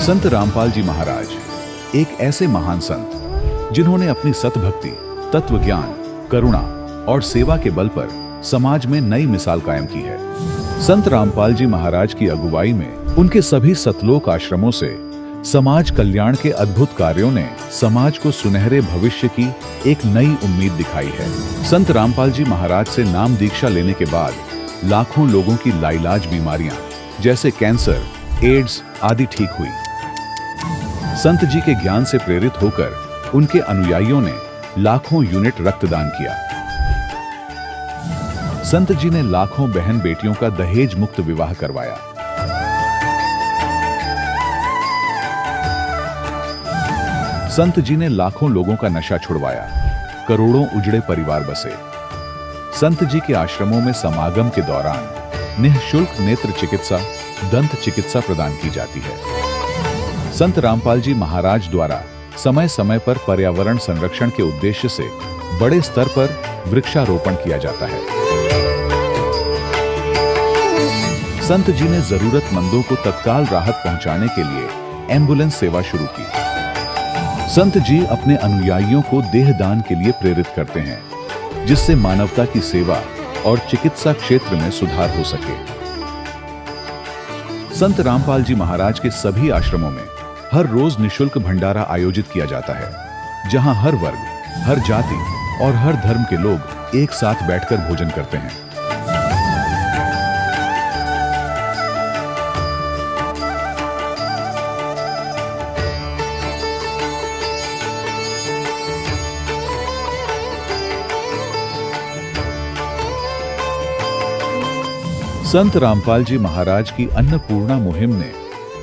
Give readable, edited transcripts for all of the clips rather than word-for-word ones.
संत रामपाल जी महाराज एक ऐसे महान संत जिन्होंने अपनी सतभक्ति, तत्व ज्ञान, करुणा और सेवा के बल पर समाज में नई मिसाल कायम की है। संत रामपाल जी महाराज की अगुवाई में उनके सभी सतलोक आश्रमों से समाज कल्याण के अद्भुत कार्यों ने समाज को सुनहरे भविष्य की एक नई उम्मीद दिखाई है। संत रामपाल जी महाराज से नाम दीक्षा लेने के बाद लाखों लोगों की लाइलाज बीमारियां जैसे कैंसर, एड्स आदि ठीक हुई। संत जी के ज्ञान से प्रेरित होकर उनके अनुयायियों ने लाखों यूनिट रक्तदान किया। संत जी ने लाखों बहन बेटियों का दहेज मुक्त विवाह करवाया। संत जी ने लाखों लोगों का नशा छुड़वाया, करोड़ों उजड़े परिवार बसे। संत जी के आश्रमों में समागम के दौरान निःशुल्क नेत्र चिकित्सा, दंत चिकित्सा प्रदान की जाती है। संत रामपाल जी महाराज द्वारा समय समय पर पर्यावरण संरक्षण के उद्देश्य से बड़े स्तर पर वृक्षारोपण किया जाता है। संत जी ने जरूरतमंदों को तत्काल राहत पहुंचाने के लिए एम्बुलेंस सेवा शुरू की। संत जी अपने अनुयायियों को देहदान के लिए प्रेरित करते हैं, जिससे मानवता की सेवा और चिकित्सा क्षेत्र में सुधार हो सके। संत रामपाल जी महाराज के सभी आश्रमों में हर रोज निःशुल्क भंडारा आयोजित किया जाता है, जहां हर वर्ग, हर जाति और हर धर्म के लोग एक साथ बैठकर भोजन करते हैं। संत रामपाल जी महाराज की अन्नपूर्णा मुहिम ने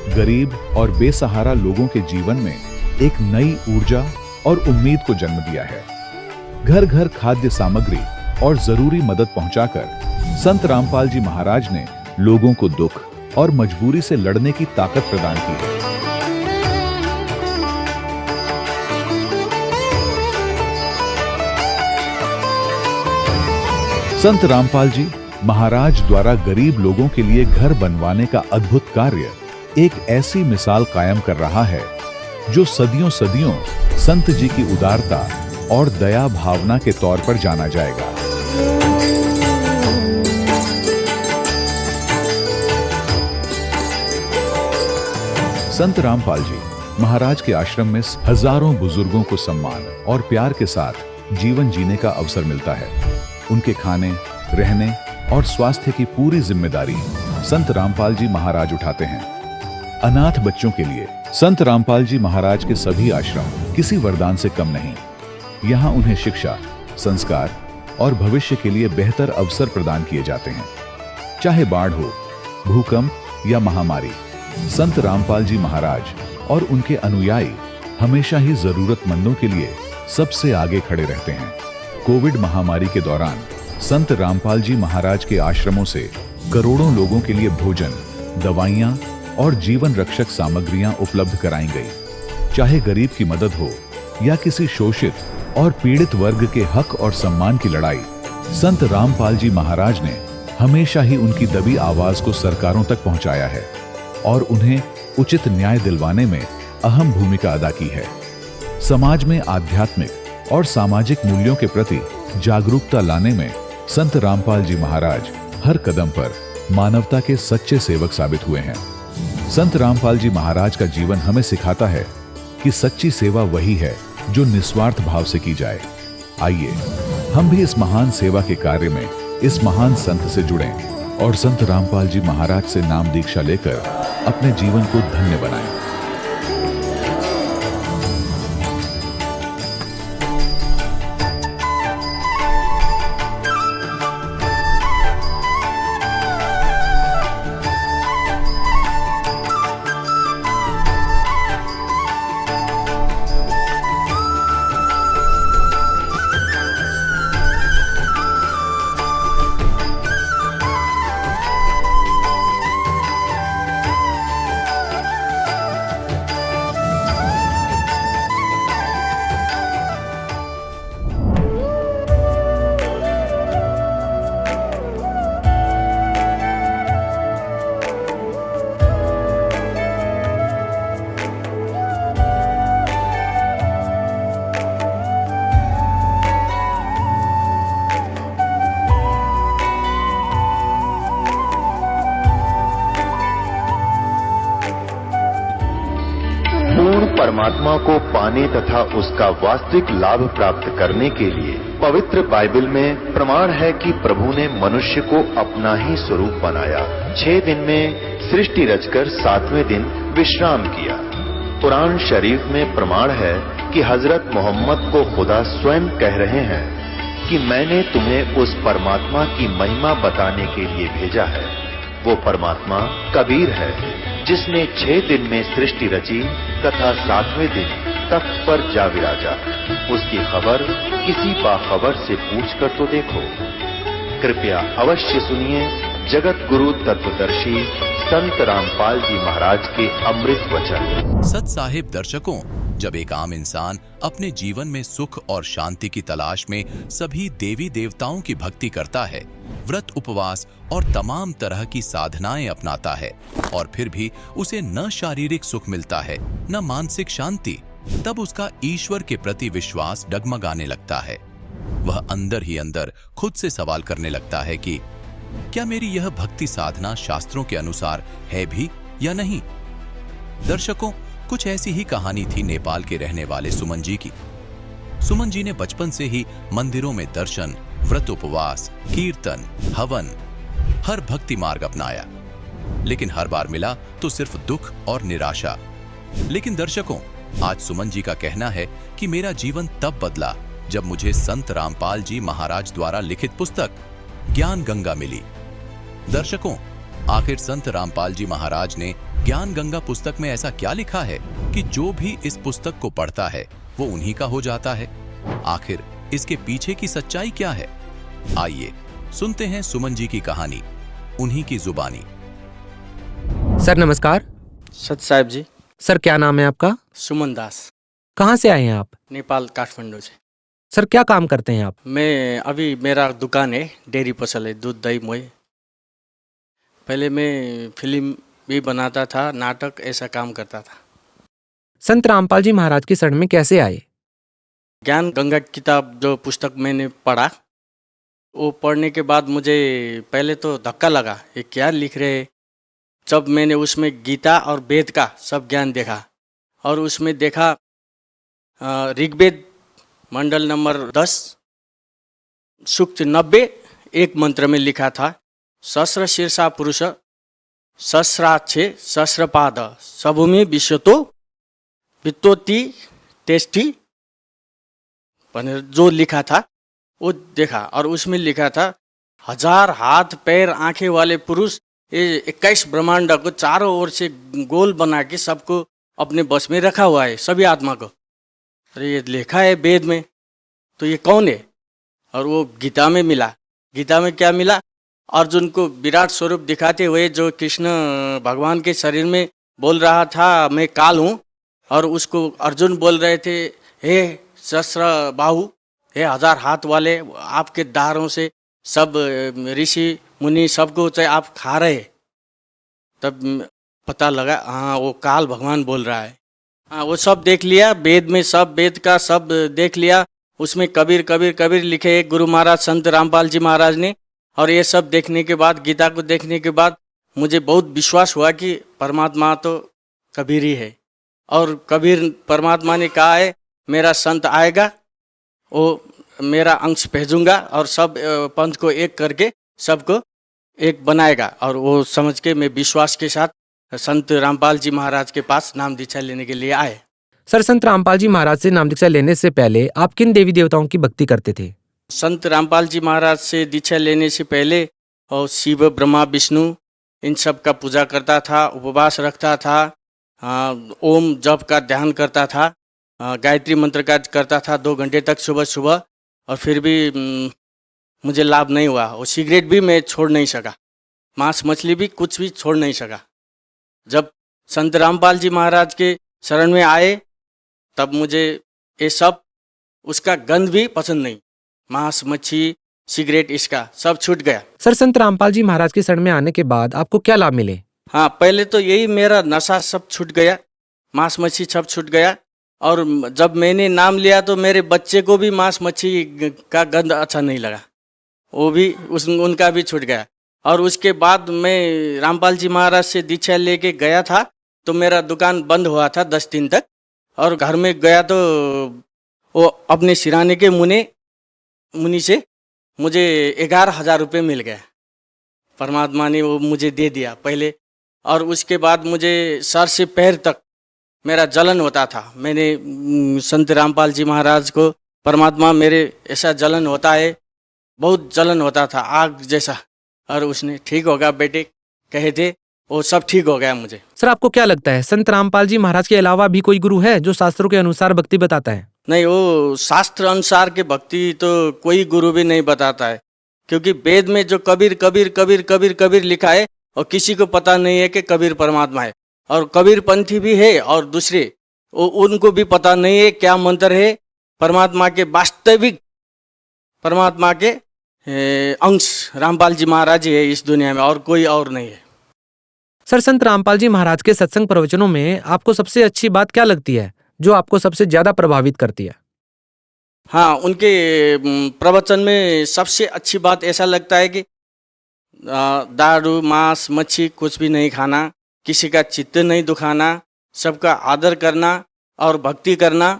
गरीब और बेसहारा लोगों के जीवन में एक नई ऊर्जा और उम्मीद को जन्म दिया है। घर घर खाद्य सामग्री और जरूरी मदद पहुंचाकर संत रामपाल जी महाराज ने लोगों को दुख और मजबूरी से लड़ने की ताकत प्रदान की है। संत रामपाल जी महाराज द्वारा गरीब लोगों के लिए घर बनवाने का अद्भुत कार्य एक ऐसी मिसाल कायम कर रहा है जो सदियों सदियों संत जी की उदारता और दया भावना के तौर पर जाना जाएगा। संत रामपाल जी महाराज के आश्रम में हजारों बुजुर्गों को सम्मान और प्यार के साथ जीवन जीने का अवसर मिलता है। उनके खाने, रहने और स्वास्थ्य की पूरी जिम्मेदारी संत रामपाल जी महाराज उठाते हैं। अनाथ बच्चों के लिए संत रामपाल जी महाराज के सभी आश्रम किसी वरदान से कम नहीं। यहाँ उन्हें शिक्षा, संस्कार और भविष्य के लिए बेहतर अवसर प्रदान किए जाते हैं। चाहे बाढ़ हो, भूकंप या महामारी, संत रामपाल जी महाराज और उनके अनुयायी हमेशा ही जरूरतमंदों के लिए सबसे आगे खड़े रहते हैं। कोविड महामारी के दौरान संत रामपाल जी महाराज के आश्रमों से करोड़ों लोगों के लिए भोजन, दवाइयां और जीवन रक्षक सामग्रियां उपलब्ध कराई गई। चाहे गरीब की मदद हो या किसी शोषित और पीड़ित वर्ग के हक और सम्मान की लड़ाई, संत रामपाल जी महाराज ने हमेशा ही उनकी दबी आवाज को सरकारों तक पहुंचाया है और उन्हें उचित न्याय दिलवाने में अहम भूमिका अदा की है। समाज में आध्यात्मिक और सामाजिक मूल्यों के प्रति जागरूकता लाने में संत रामपाल जी महाराज हर कदम पर मानवता के सच्चे सेवक साबित हुए हैं। संत रामपाल जी महाराज का जीवन हमें सिखाता है कि सच्ची सेवा वही है जो निस्वार्थ भाव से की जाए। आइए हम भी इस महान सेवा के कार्य में इस महान संत से जुड़ें और संत रामपाल जी महाराज से नाम दीक्षा लेकर अपने जीवन को धन्य बनाएं। परमात्मा को पाने तथा उसका वास्तविक लाभ प्राप्त करने के लिए पवित्र बाइबल में प्रमाण है कि प्रभु ने मनुष्य को अपना ही स्वरूप बनाया। 6 दिन में सृष्टि रचकर 7वें दिन विश्राम किया। कुरान शरीफ में प्रमाण है कि हजरत मोहम्मद को खुदा स्वयं कह रहे हैं कि मैंने तुम्हें उस परमात्मा की महिमा बताने के लिए भेजा है। वो परमात्मा कबीर है जिसने 6 दिन में सृष्टि रची तथा 7वें दिन तख्त पर जा विराजा। उसकी खबर किसी बाखबर से पूछकर तो देखो। कृपया अवश्य सुनिए जगत गुरु तत्वदर्शी संत रामपाल जी महाराज के अमृत वचन। सत साहिब दर्शकों, जब एक आम इंसान अपने जीवन में सुख और शांति की तलाश में सभी देवी देवताओं की भक्ति करता है, व्रत उपवास और तमाम तरह की साधनाएं अपनाता है और फिर भी उसे न शारीरिक सुख मिलता है न मानसिक शांति, तब उसका ईश्वर के प्रति विश्वास डगमगाने लगता है। वह अंदर ही अंदर खुद से सवाल करने लगता है कि क्या मेरी यह भक्ति साधना शास्त्रों के अनुसार है भी या नहीं। दर्शकों, कुछ ऐसी ही कहानी थी नेपाल के रहने वाले सुमन जी की। सुमन जी ने बचपन से ही मंदिरों में दर्शन, व्रत उपवास, कीर्तन, हवन, हर भक्ति मार्ग अपनाया, लेकिन हर बार मिला तो सिर्फ दुख और निराशा। लेकिन दर्शकों, आज सुमन जी का कहना है कि मेरा जीवन तब बदला जब मुझे संत रामपाल जी महाराज द्वारा लिखित पुस्तक ज्ञान गंगा मिली। दर्शकों, आखिर संत रामपाल जी महाराज ने ज्ञान गंगा पुस्तक में ऐसा क्या लिखा है कि जो भी इस पुस्तक को पढ़ता है वो उन्हीं का हो जाता है। आखिर इसके पीछे की सच्चाई क्या है? आइए सुनते हैं सुमन जी की कहानी, उन्हीं की जुबानी। सर नमस्कार। सत साहिब जी। सर क्या नाम है आपका? सुमन दास। कहाँ से आए हैं आप? नेपाल, काठमांडू से। सर क्या काम करते हैं आप? मैं अभी मेरा दुकान है, डेयरी पसल है, दूध दही मोई। पहले मैं फिल्म भी बनाता था, नाटक, ऐसा काम करता था। संत रामपाल जी महाराज की शरण में कैसे आए? ज्ञान गंगा किताब जो पुस्तक मैंने पढ़ा, वो पढ़ने के बाद मुझे पहले तो धक्का लगा, ये क्या लिख रहे हैं। जब मैंने उसमें गीता और वेद का सब ज्ञान देखा और उसमें देखा ऋग्वेद मंडल नंबर 10 सूक्त 90 एक मंत्र में लिखा था, सहस्र शीर्षा पुरुष सहस्राक्षे सहस्रपाद सबुमि विश्वतो वित्तोति तेष्टि, जो लिखा था वो देखा और उसमें लिखा था 1000 हाथ पैर आंखें वाले पुरुष ये 21 ब्रह्मांड को चारों ओर से गोल बना के सबको अपने बस में रखा हुआ है, सभी आत्मा को। अरे ये लिखा है वेद में, तो ये कौन है? और वो गीता में मिला। गीता में क्या मिला? अर्जुन को विराट स्वरूप दिखाते हुए जो कृष्ण भगवान के शरीर में बोल रहा था मैं काल हूँ, और उसको अर्जुन बोल रहे थे हे सहस्र बाहु, हे 1000 हाथ वाले, आपके दारों से सब ऋषि मुनि सबको चाहे आप खा रहे। तब पता लगा हाँ वो काल भगवान बोल रहा है। हाँ वो सब देख लिया, वेद में सब वेद का सब देख लिया। उसमें कबीर कबीर कबीर लिखे एक गुरु महाराज संत रामपाल जी महाराज ने। और ये सब देखने के बाद, गीता को देखने के बाद मुझे बहुत विश्वास हुआ कि परमात्मा तो कबीर ही है। और कबीर परमात्मा ने कहा है मेरा संत आएगा, वो मेरा अंश भेजूंगा और सब पंथ को एक करके सबको एक बनाएगा। और वो समझ के मैं विश्वास के साथ संत रामपाल जी महाराज के पास नाम दीक्षा लेने के लिए आए। सर संत रामपाल जी महाराज से नाम दीक्षा लेने से पहले आप किन देवी देवताओं की भक्ति करते थे? संत रामपाल जी महाराज से दीक्षा लेने से पहले और शिव ब्रह्मा विष्णु इन सब का पूजा करता था, उपवास रखता था, ओम जप का ध्यान करता था, गायत्री मंत्र का करता था 2 घंटे तक सुबह सुबह। और फिर भी मुझे लाभ नहीं हुआ। और सिगरेट भी मैं छोड़ नहीं सका, मांस मछली भी कुछ भी छोड़ नहीं सका। जब संत रामपाल जी महाराज के शरण में आए तब मुझे ये सब उसका गंध भी पसंद नहीं, मांस मच्छी सिगरेट इसका सब छूट गया। सर संत रामपाल जी महाराज के शरण में आने के बाद आपको क्या लाभ मिले? हाँ पहले तो यही मेरा नशा सब छूट गया, मांस मच्छी सब छूट गया। और जब मैंने नाम लिया तो मेरे बच्चे को भी मांस मच्छी का गंध अच्छा नहीं लगा, वो भी उनका भी छूट गया। और उसके बाद मैं रामपाल जी महाराज से दीक्षा लेके गया था तो मेरा दुकान बंद हुआ था 10 दिन तक। और घर में गया तो वो अपने सिराने के मुनि से मुझे 11,000 रुपये मिल गए। परमात्मा ने वो मुझे दे दिया पहले। और उसके बाद मुझे सर से पैर तक मेरा जलन होता था। मैंने संत रामपाल जी महाराज को, परमात्मा मेरे ऐसा जलन होता है, बहुत जलन होता था आग जैसा, और उसने ठीक होगा बेटे कहे थे, वो सब ठीक हो गया मुझे। सर आपको क्या लगता है संत रामपाल जी महाराज के अलावा भी कोई गुरु है जो शास्त्रों के अनुसार भक्ति बताता है? नहीं, वो शास्त्र अनुसार के भक्ति तो कोई गुरु भी नहीं बताता है, क्योंकि वेद में जो कबीर कबीर कबीर कबीर कबीर लिखा है और किसी को पता नहीं है कि कबीर परमात्मा है। और कबीर पंथी भी है और दूसरे उनको भी पता नहीं है क्या मंत्र है परमात्मा के, वास्तविक परमात्मा के अंश रामपाल जी महाराज ही है इस दुनिया में, और कोई और नहीं है। सर संत रामपाल जी महाराज के सत्संग प्रवचनों में आपको सबसे अच्छी बात क्या लगती है, जो आपको सबसे ज्यादा प्रभावित करती है? हाँ, उनके प्रवचन में सबसे अच्छी बात ऐसा लगता है कि दारू मांस मच्छी कुछ भी नहीं खाना, किसी का चित्त नहीं दुखाना, सबका आदर करना और भक्ति करना,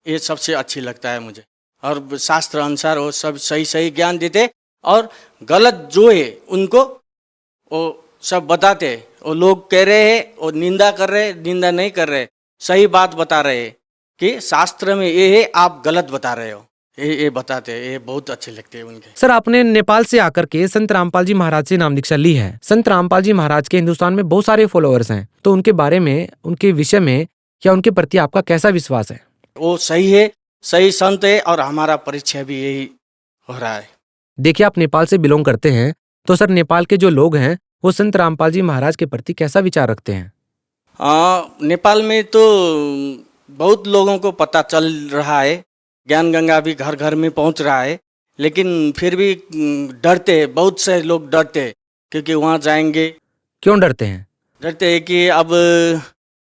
ये सबसे अच्छी लगता है मुझे। और शास्त्र अनुसार वो सब सही सही ज्ञान देते और गलत जो है उनको वो सब बताते। वो लोग कह रहे हैं, वो निंदा कर रहे, निंदा नहीं कर रहे, सही बात बता रहे हैं कि शास्त्र में ये है, आप गलत बता रहे हो, ये बताते हैं। ये बहुत अच्छे लगते हैं उनके। सर आपने नेपाल से आकर के संत रामपाल जी महाराज से नाम दीक्षा ली है। संत रामपाल जी महाराज के हिंदुस्तान में बहुत सारे फॉलोअर्स हैं, तो उनके बारे में, उनके विषय में या उनके प्रति आपका कैसा विश्वास है? वो सही है, सही संत है, और हमारा परिचय भी यही हो रहा है। देखिए आप नेपाल से बिलोंग करते हैं, तो सर नेपाल के जो लोग हैं वो संत रामपाल जी महाराज के प्रति कैसा विचार रखते हैं? नेपाल में तो बहुत लोगों को पता चल रहा है, ज्ञान गंगा भी घर घर में पहुंच रहा है, लेकिन फिर भी डरते हैं, बहुत से लोग डरते हैं, क्योंकि वहाँ जाएंगे। क्यों डरते हैं? डरते हैं कि अब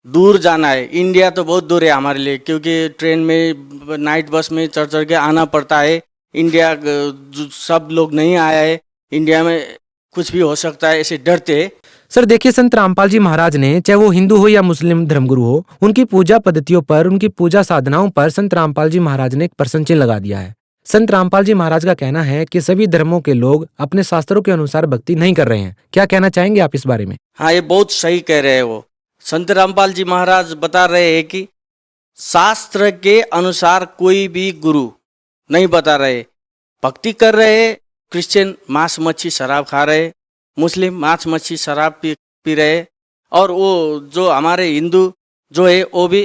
दूर जाना है, इंडिया तो बहुत दूर है हमारे लिए, क्योंकि ट्रेन में नाइट बस में चढ़ चढ़ के आना पड़ता है। इंडिया सब लोग नहीं आया है, इंडिया में कुछ भी हो सकता है, ऐसे डरते हैं। सर देखिए संत रामपाल जी महाराज ने, चाहे वो हिंदू हो या मुस्लिम धर्मगुरु हो, उनकी पूजा पद्धतियों पर, उनकी पूजा साधनाओं पर संत रामपाल जी महाराज ने एक प्रश्न चिन्ह लगा दिया है। संत रामपाल जी महाराज का कहना है कि सभी धर्मों के लोग अपने शास्त्रों के अनुसार भक्ति नहीं कर रहे हैं। क्या कहना चाहेंगे आप इस बारे में? हाँ, ये बहुत सही कह रहे हैं। वो संत रामपाल जी महाराज बता रहे हैं कि शास्त्र के अनुसार कोई भी गुरु नहीं बता रहे। भक्ति कर रहे, क्रिश्चियन मांस मच्छी शराब खा रहे, मुस्लिम मांस मच्छी शराब पी रहे, और वो जो हमारे हिंदू जो है वो भी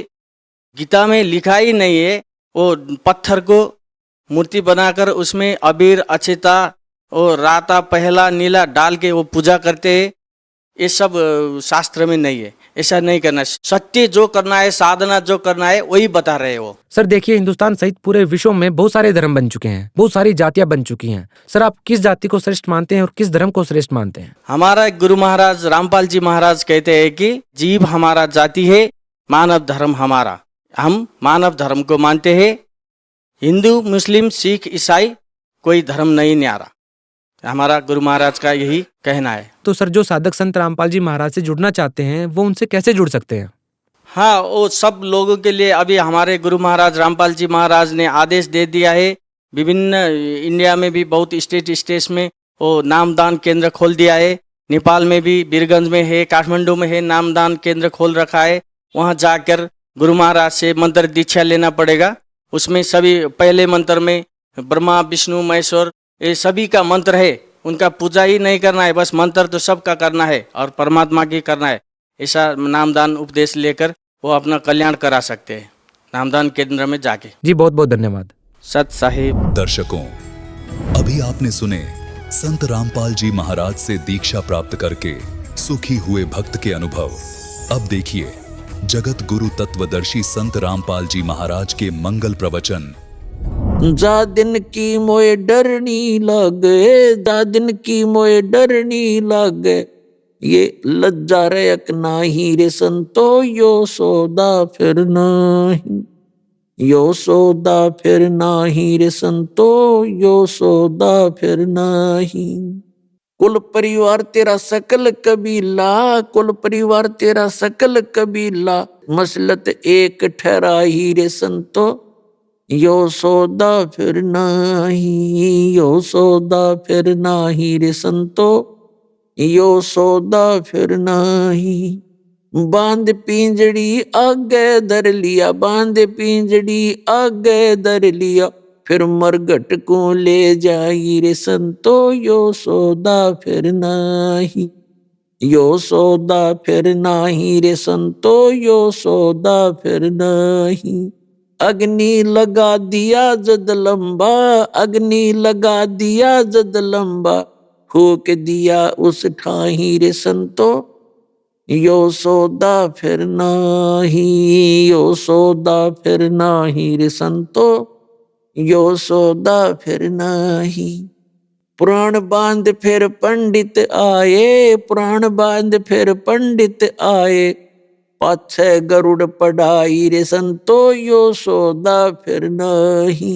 गीता में लिखा ही नहीं है, वो पत्थर को मूर्ति बनाकर उसमें अबीर अक्षता और राता पहला नीला डाल के वो पूजा करते हैं। ये सब शास्त्र में नहीं है, ऐसा नहीं करना। सत्य जो करना है, साधना जो करना है, वही बता रहे हैं वो। सर देखिए हिंदुस्तान सहित पूरे विश्व में बहुत सारे धर्म बन चुके हैं, बहुत सारी जातियां बन चुकी हैं। सर आप किस जाति को श्रेष्ठ मानते हैं और किस धर्म को श्रेष्ठ मानते हैं? हमारा गुरु महाराज रामपाल जी महाराज कहते हैं कि जीव हमारा जाति है, मानव धर्म हमारा। हम मानव धर्म को मानते हैं। हिंदू मुस्लिम सिख ईसाई कोई धर्म नहीं न्यारा, हमारा गुरु महाराज का यही कहना है। तो सर जो साधक संत रामपाल जी महाराज से जुड़ना चाहते हैं वो उनसे कैसे जुड़ सकते हैं? हाँ, वो सब लोगों के लिए अभी हमारे गुरु महाराज रामपाल जी महाराज ने आदेश दे दिया है। विभिन्न इंडिया में भी बहुत स्टेट में वो नामदान केंद्र खोल दिया है। नेपाल में भी बीरगंज में है, काठमांडू में है, नामदान केंद्र खोल रखा है। वहाँ जाकर गुरु महाराज से मंत्र दीक्षा लेना पड़ेगा। उसमें सभी पहले मंत्र में ब्रह्मा विष्णु महेश्वर ये सभी का मंत्र है, उनका पूजा ही नहीं करना है, बस मंत्र तो सबका करना है और परमात्मा की करना है। ऐसा नामदान उपदेश लेकर वो अपना कल्याण करा सकते हैं नामदान केंद्र में जाके। जी बहुत बहुत धन्यवाद। सत साहिब। दर्शकों, अभी आपने सुने संत रामपाल जी महाराज से दीक्षा प्राप्त करके सुखी हुए भक्त के अनुभव। अब देखिए जगत गुरु तत्वदर्शी संत रामपाल जी महाराज के मंगल प्रवचन। जा दिन की मोए डरनी लागे, जा दिन की मोए डरनी लागे, ये लज्जा रयक नाही रे संतो, यो सौदा फिर नाही, यो सौदा फिर नाही रे संतो, यो सौदा फिर नाही। कुल परिवार तेरा सकल कबीला, कुल परिवार तेरा सकल कबीला, मसलत एक ठहराई रे संतो, यो सौदा फिर नाही, यो सौदा फिर नाही रे संतो, यो सौदा फिर नाही। बांध पिंजड़ी आगे धर लिया, बांध पिंजड़ी आगे धर लिया, फिर मरघट को ले जाई रे संतो, यो सौदा फिर नाही, यो सौदा फिर नाही रे संतो, यो सौदा फिर नाही। अग्नि लगा दिया जद लंबा, अग्नि लगा दिया जद लंबा, फूक दिया उस ठाही रे संतो, यो सौदा फिर नाही, यो सौदा फिर नाही रे संतो, यो सौदा फिर नाही। पुराण बांध फिर पंडित आए, पुराण बांध फिर पंडित आए, पाछे गरुड़ पढ़ाई रे संतो, यो सौदा फिर नाही,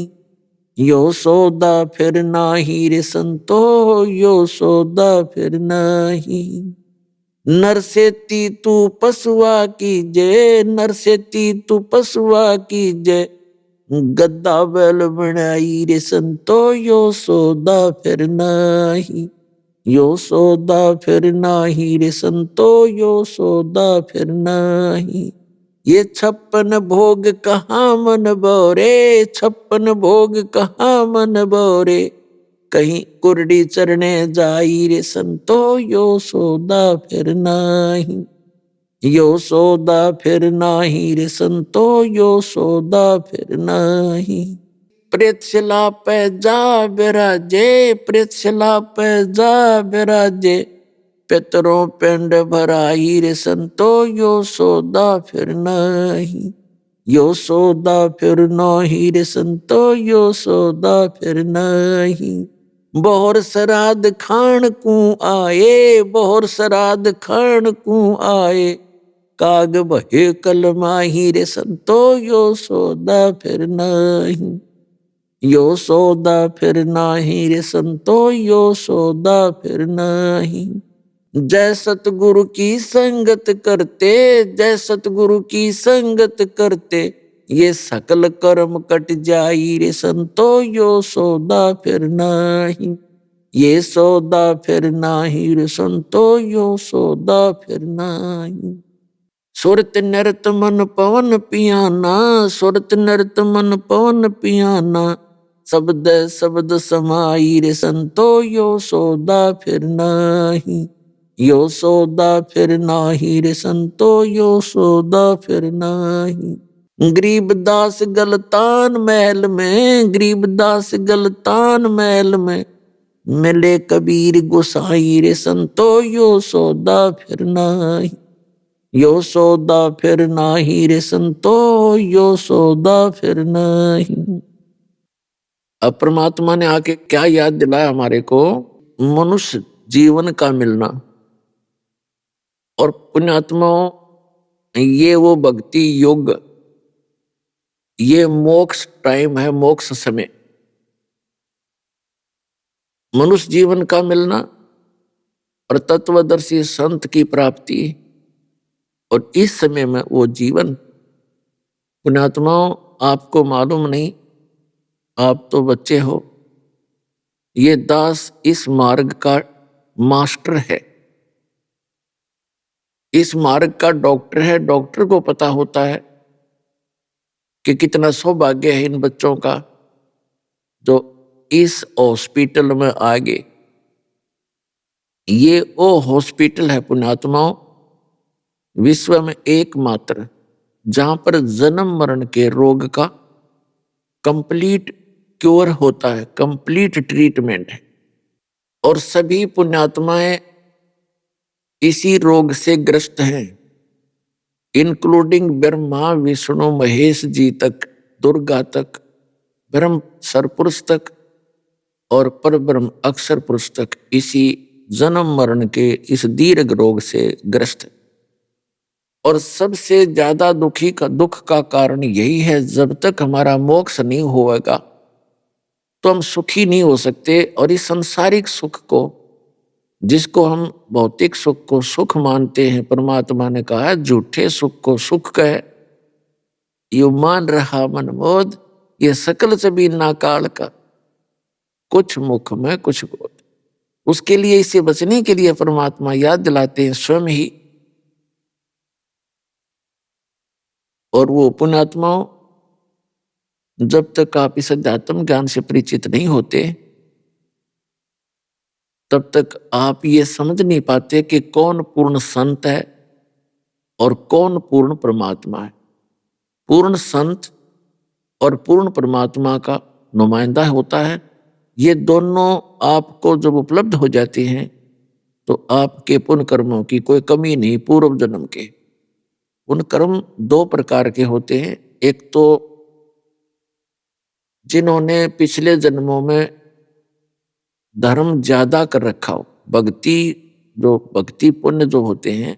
यो सौदा फिर नाही रे संतो, यो सौदा फिर नाही। नर से तू पशुआ कीजे, नर से तू पशुआ कीजे, गद्दा बैल बनाई रे संतो, यो सौदा फिर नाही, यो सौदा फिर नाही रे संतो, यो सौदा फिर नाही। ये 56 भोग कहाँ मन बोरे, 56 भोग कहाँ मन बोरे, कहीं कुरडी चरने जाई रे संतो, यो सौदा फिर नाही, यो सौदा फिर नाही रे संतो, यो सौदा फिर नाही। प्रेतशिला पे जा बिराजे, प्रेतशिला पे जा बिराजे, पितरों पिंड भराई रे संतो, यो सौदा फिर नाही, यो सौदा फिर नाही रे संतो, यो सौदा फिर नाही। बोहर श्राद्ध खान को आए, बोहर श्राद्ध खान को आए, काग बहे कलमाही रे संतो, यो सौदा फिर नाही, यो सौदा फिर नाही रे संतो, यो सौदा फिर नाही। जय सतगुरु की संगत करते, जय सतगुरु की संगत करते, ये सकल कर्म कट जाई रे संतो, यो सौदा फिर नाही, ये सौदा फिर नाही रे संतो, यो सौदा फिर नाही। सुरत नरत मन पवन पियाना, सुरत नरत मन पवन पियाना, शब्द शब्द समाई रे संतो, यो सौदा फिर नाही, यो सौदा फिर नाही रे संतो, यो सौदा फिर नाही। गरीबदास गलतान महल में, गरीबदास गलतान महल में, मिले कबीर गोसाई रे संतो, यो सौदा फिर नाही, यो सौदा फिर नाही रे संतो, यो सौदा फिर नाही। अब परमात्मा ने आके क्या याद दिलाया हमारे को, मनुष्य जीवन का मिलना और पुण्यात्माओं, ये वो भक्ति योग, ये मोक्ष टाइम है, मोक्ष समय, मनुष्य जीवन का मिलना और तत्वदर्शी संत की प्राप्ति, और इस समय में वो जीवन। पुण्यात्माओं, आपको मालूम नहीं, आप तो बच्चे हो, ये दास इस मार्ग का मास्टर है, इस मार्ग का डॉक्टर है। डॉक्टर को पता होता है कि कितना सौभाग्य है इन बच्चों का जो इस हॉस्पिटल में आ गए। ये वो हॉस्पिटल है पुण्यात्माओं, विश्व में एकमात्र जहां पर जन्म मरण के रोग का कंप्लीट क्योर होता है, कंप्लीट ट्रीटमेंट है। और सभी पुण्यात्माएं इसी रोग से ग्रस्त हैं, इंक्लूडिंग ब्रह्मा विष्णु महेश जी तक, दुर्गा तक, ब्रह्म सरपुरुष तक और परब्रह्म अक्षर पुरुष तक इसी जन्म मरण के इस दीर्घ रोग से ग्रस्त है। और सबसे ज्यादा दुख का कारण यही है, जब तक हमारा मोक्ष नहीं होगा तो हम सुखी नहीं हो सकते। और इस संसारिक सुख को जिसको हम भौतिक सुख को सुख मानते हैं, परमात्मा ने कहा है झूठे सुख को सुख कहे, यो मान रहा मन मोद, ये सकल सभी नाकाल का, कुछ मुख में कुछ गोद। उसके लिए, इससे बचने के लिए परमात्मा याद दिलाते हैं स्वयं ही। और वो पुण्यात्माओं, जब तक आप इस अध्यात्म ज्ञान से परिचित नहीं होते तब तक आप ये समझ नहीं पाते कि कौन पूर्ण संत है और कौन पूर्ण परमात्मा है। पूर्ण संत और पूर्ण परमात्मा का नुमाइंदा होता है। ये दोनों आपको जब उपलब्ध हो जाते हैं तो आपके पुण्य कर्मों की कोई कमी नहीं। पूर्व जन्म के पुण्य कर्म दो प्रकार के होते हैं। एक तो जिन्होंने पिछले जन्मों में धर्म ज्यादा कर रखा हो, भक्ति पुण्य जो होते हैं,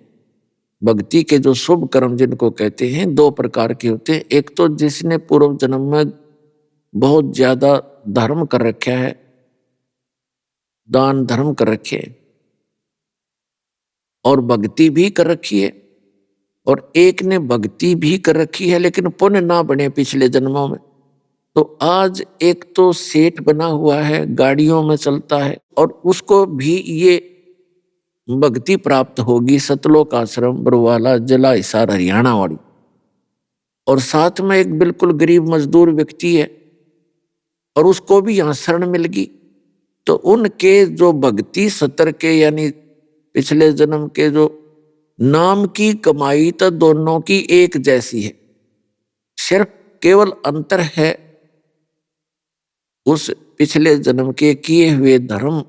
भक्ति के जो शुभ कर्म जिनको कहते हैं, दो प्रकार के होते हैं। एक तो जिसने पूर्व जन्म में बहुत ज्यादा धर्म कर रखा है, दान धर्म कर रखे हैं और भक्ति भी कर रखी है, और एक ने भक्ति भी कर रखी है लेकिन पुण्य ना बने पिछले जन्मों में। तो आज एक तो सेठ बना हुआ है, गाड़ियों में चलता है, और उसको भी ये भक्ति प्राप्त होगी, सतलोक आश्रम बरवाला जिला हिसार हरियाणा वाली। और साथ में एक बिल्कुल गरीब मजदूर व्यक्ति है और उसको भी यहाँ शरण मिल गई। तो उनके जो भक्ति सतर के यानी पिछले जन्म के जो नाम की कमाई तो दोनों की एक जैसी है, सिर्फ केवल अंतर है उस पिछले जन्म के किए हुए धर्म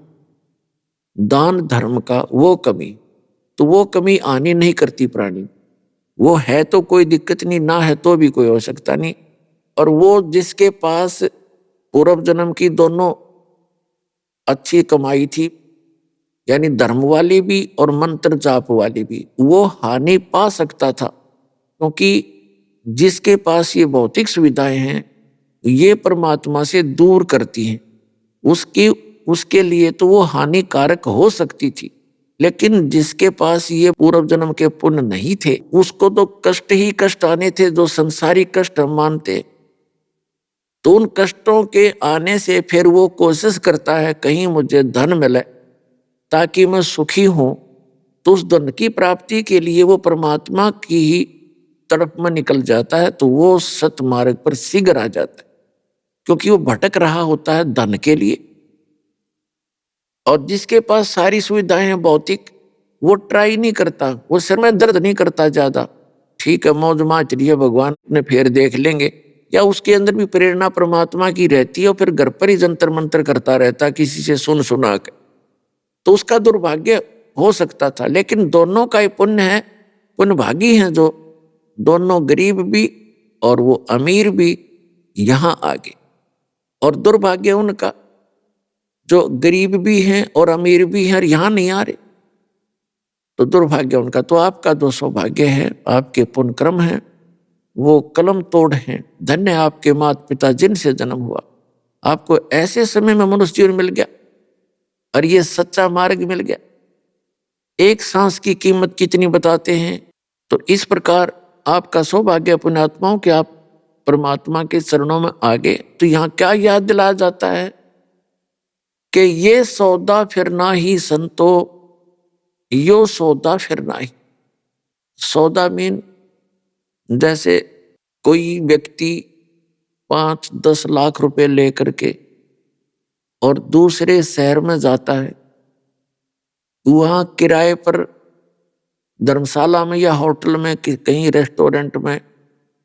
दान धर्म का वो कमी। तो वो कमी आनी नहीं करती प्राणी, वो है तो कोई दिक्कत नहीं, ना है तो भी कोई आवश्यकता नहीं। और वो जिसके पास पूर्व जन्म की दोनों अच्छी कमाई थी, यानी धर्म वाली भी और मंत्र जाप वाली भी, वो हानि पा सकता था, क्योंकि जिसके पास ये भौतिक सुविधाएं हैं ये परमात्मा से दूर करती हैं, उसके लिए तो वो हानिकारक हो सकती थी। लेकिन जिसके पास ये पूर्व जन्म के पुण्य नहीं थे उसको तो कष्ट ही कष्ट आने थे, जो संसारी कष्ट हम मानते। तो उन कष्टों के आने से फिर वो कोशिश करता है कहीं मुझे धन मिले ताकि मैं सुखी हूं। तो उस धन की प्राप्ति के लिए वो परमात्मा की ही तरफ में निकल जाता है, तो वो सतमार्ग पर शीघ्र आ जाता है, क्योंकि वो भटक रहा होता है धन के लिए। और जिसके पास सारी सुविधाएं हैं भौतिक, वो ट्राई नहीं करता, वो सिर में दर्द नहीं करता ज्यादा, ठीक है मौज माच रही है, भगवान ने फिर देख लेंगे, या उसके अंदर भी प्रेरणा परमात्मा की रहती है और फिर घर पर ही जंतर मंतर करता रहता किसी से सुन सुना के, तो उसका दुर्भाग्य हो सकता था। लेकिन दोनों का ही पुण्य है, पुण्य भागी हैं जो दोनों गरीब भी और वो अमीर भी यहां आ गए। और दुर्भाग्य उनका जो गरीब भी हैं और अमीर भी हैं और यहां नहीं आ रहे, तो दुर्भाग्य उनका। तो आपका जो सौभाग्य है, आपके पुण्य क्रम है, वो कलम तोड़ हैं। धन्य आपके माता पिता जिनसे जन्म हुआ, आपको ऐसे समय में मनुष्य जीवन मिल गया और ये सच्चा मार्ग मिल गया। एक सांस की कीमत कितनी बताते हैं। तो इस प्रकार आपका सौभाग्य पुण्यात्माओं कि आप परमात्मा के चरणों में आ गए। तो यहाँ क्या याद दिलाया जाता है कि ये सौदा फिर ना ही संतो, यो सौदा फिर ना ही। सौदा मीन जैसे कोई व्यक्ति 5-10 लाख रुपए लेकर के और दूसरे शहर में जाता है, वहां किराए पर धर्मशाला में या होटल में कहीं रेस्टोरेंट में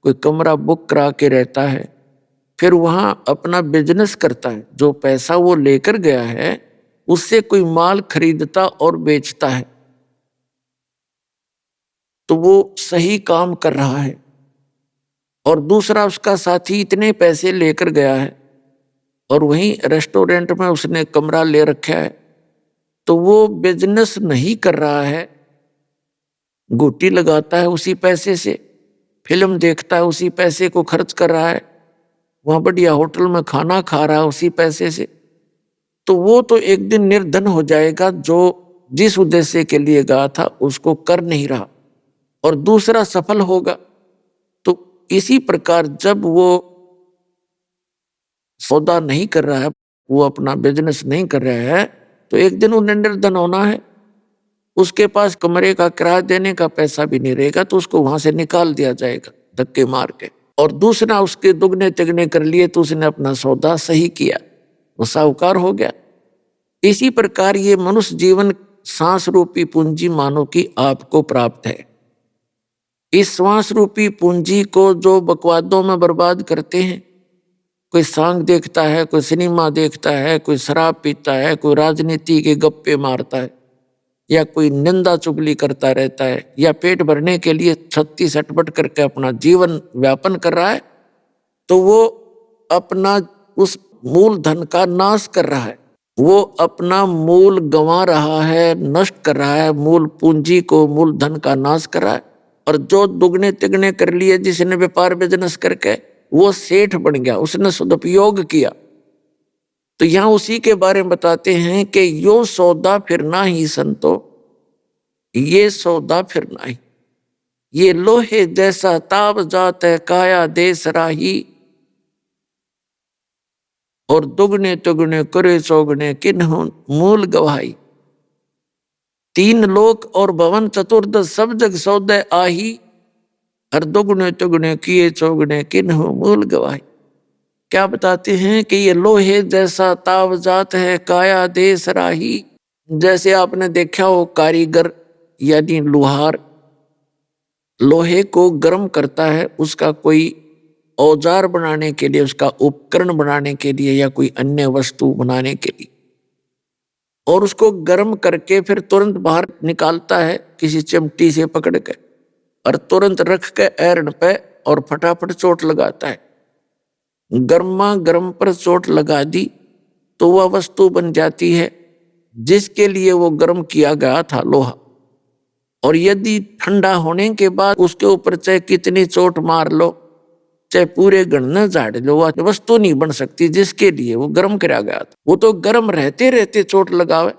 कोई कमरा बुक करा के रहता है, फिर वहां अपना बिजनेस करता है। जो पैसा वो लेकर गया है उससे कोई माल खरीदता और बेचता है, तो वो सही काम कर रहा है। और दूसरा उसका साथी इतने पैसे लेकर गया है और वहीं रेस्टोरेंट में उसने कमरा ले रखा है, तो वो बिजनेस नहीं कर रहा है, गोटी लगाता है उसी पैसे से, फिल्म देखता है उसी पैसे को खर्च कर रहा है, वहां बढ़िया होटल में खाना खा रहा है उसी पैसे से। तो वो तो एक दिन निर्धन हो जाएगा जो जिस उद्देश्य के लिए गया था उसको कर नहीं रहा और दूसरा सफल होगा। तो इसी प्रकार जब वो सौदा नहीं कर रहा है, वो अपना बिजनेस नहीं कर रहा है, तो एक दिन उन्हें निर्धन होना है। उसके पास कमरे का किराया देने का पैसा भी नहीं रहेगा, तो उसको वहां से निकाल दिया जाएगा धक्के मार के। और दूसरा उसके दुगने तिगने कर लिए तो उसने अपना सौदा सही किया, वो साहूकार हो गया। इसी प्रकार ये मनुष्य जीवन सांस रूपी पूंजी मानो कि आपको प्राप्त है। इस श्वास रूपी पूंजी को जो बकवादों में बर्बाद करते हैं, कोई सांग देखता है, कोई सिनेमा देखता है, कोई शराब पीता है, कोई राजनीति के गप्पे मारता है, या कोई निंदा चुगली करता रहता है, या पेट भरने के लिए छत्ती सटपट करके अपना जीवन व्यापन कर रहा है, तो वो अपना उस मूल धन का नाश कर रहा है। वो अपना मूल गंवा रहा है, नष्ट कर रहा है, मूल पूंजी को, मूल धन का नाश कर रहा है। और जो दुगने तिगने कर लिए जिसने व्यापार बिजनेस करके, वो सेठ बन गया, उसने सदुपयोग किया। तो यहां उसी के बारे में बताते हैं कि यो सौदा फिरना ही संतो, ये सौदा फिरना ही, ये लोहे जैसा ताव जात है काया देश राही, और दुगने तुगने करे चौगने किन्हों मूल गवाही। तीन लोक और भवन चतुर्दश सब जग सौदे आही, हर दुगने तुगने किए चौगने किन्हों मूल गवाही। क्या बताते हैं कि ये लोहे जैसा ताव जात है काया देश राही। जैसे आपने देखा हो कारीगर यानी लुहार लोहे को गर्म करता है, उसका कोई औजार बनाने के लिए, उसका उपकरण बनाने के लिए, या कोई अन्य वस्तु बनाने के लिए, और उसको गर्म करके फिर तुरंत बाहर निकालता है किसी चिमटी से पकड़ के, और तुरंत रख के ऐरण पे और फटाफट चोट लगाता है। गर्मा गर्म पर चोट लगा दी तो वह वस्तु बन जाती है जिसके लिए वो गर्म किया गया था, लोहा। और यदि ठंडा होने के बाद उसके ऊपर चाहे कितनी चोट मार लो, चाहे पूरे गणना झाड़ लो, वह वस्तु नहीं बन सकती जिसके लिए वो गर्म कराया गया था। वो तो गर्म रहते रहते चोट लगावे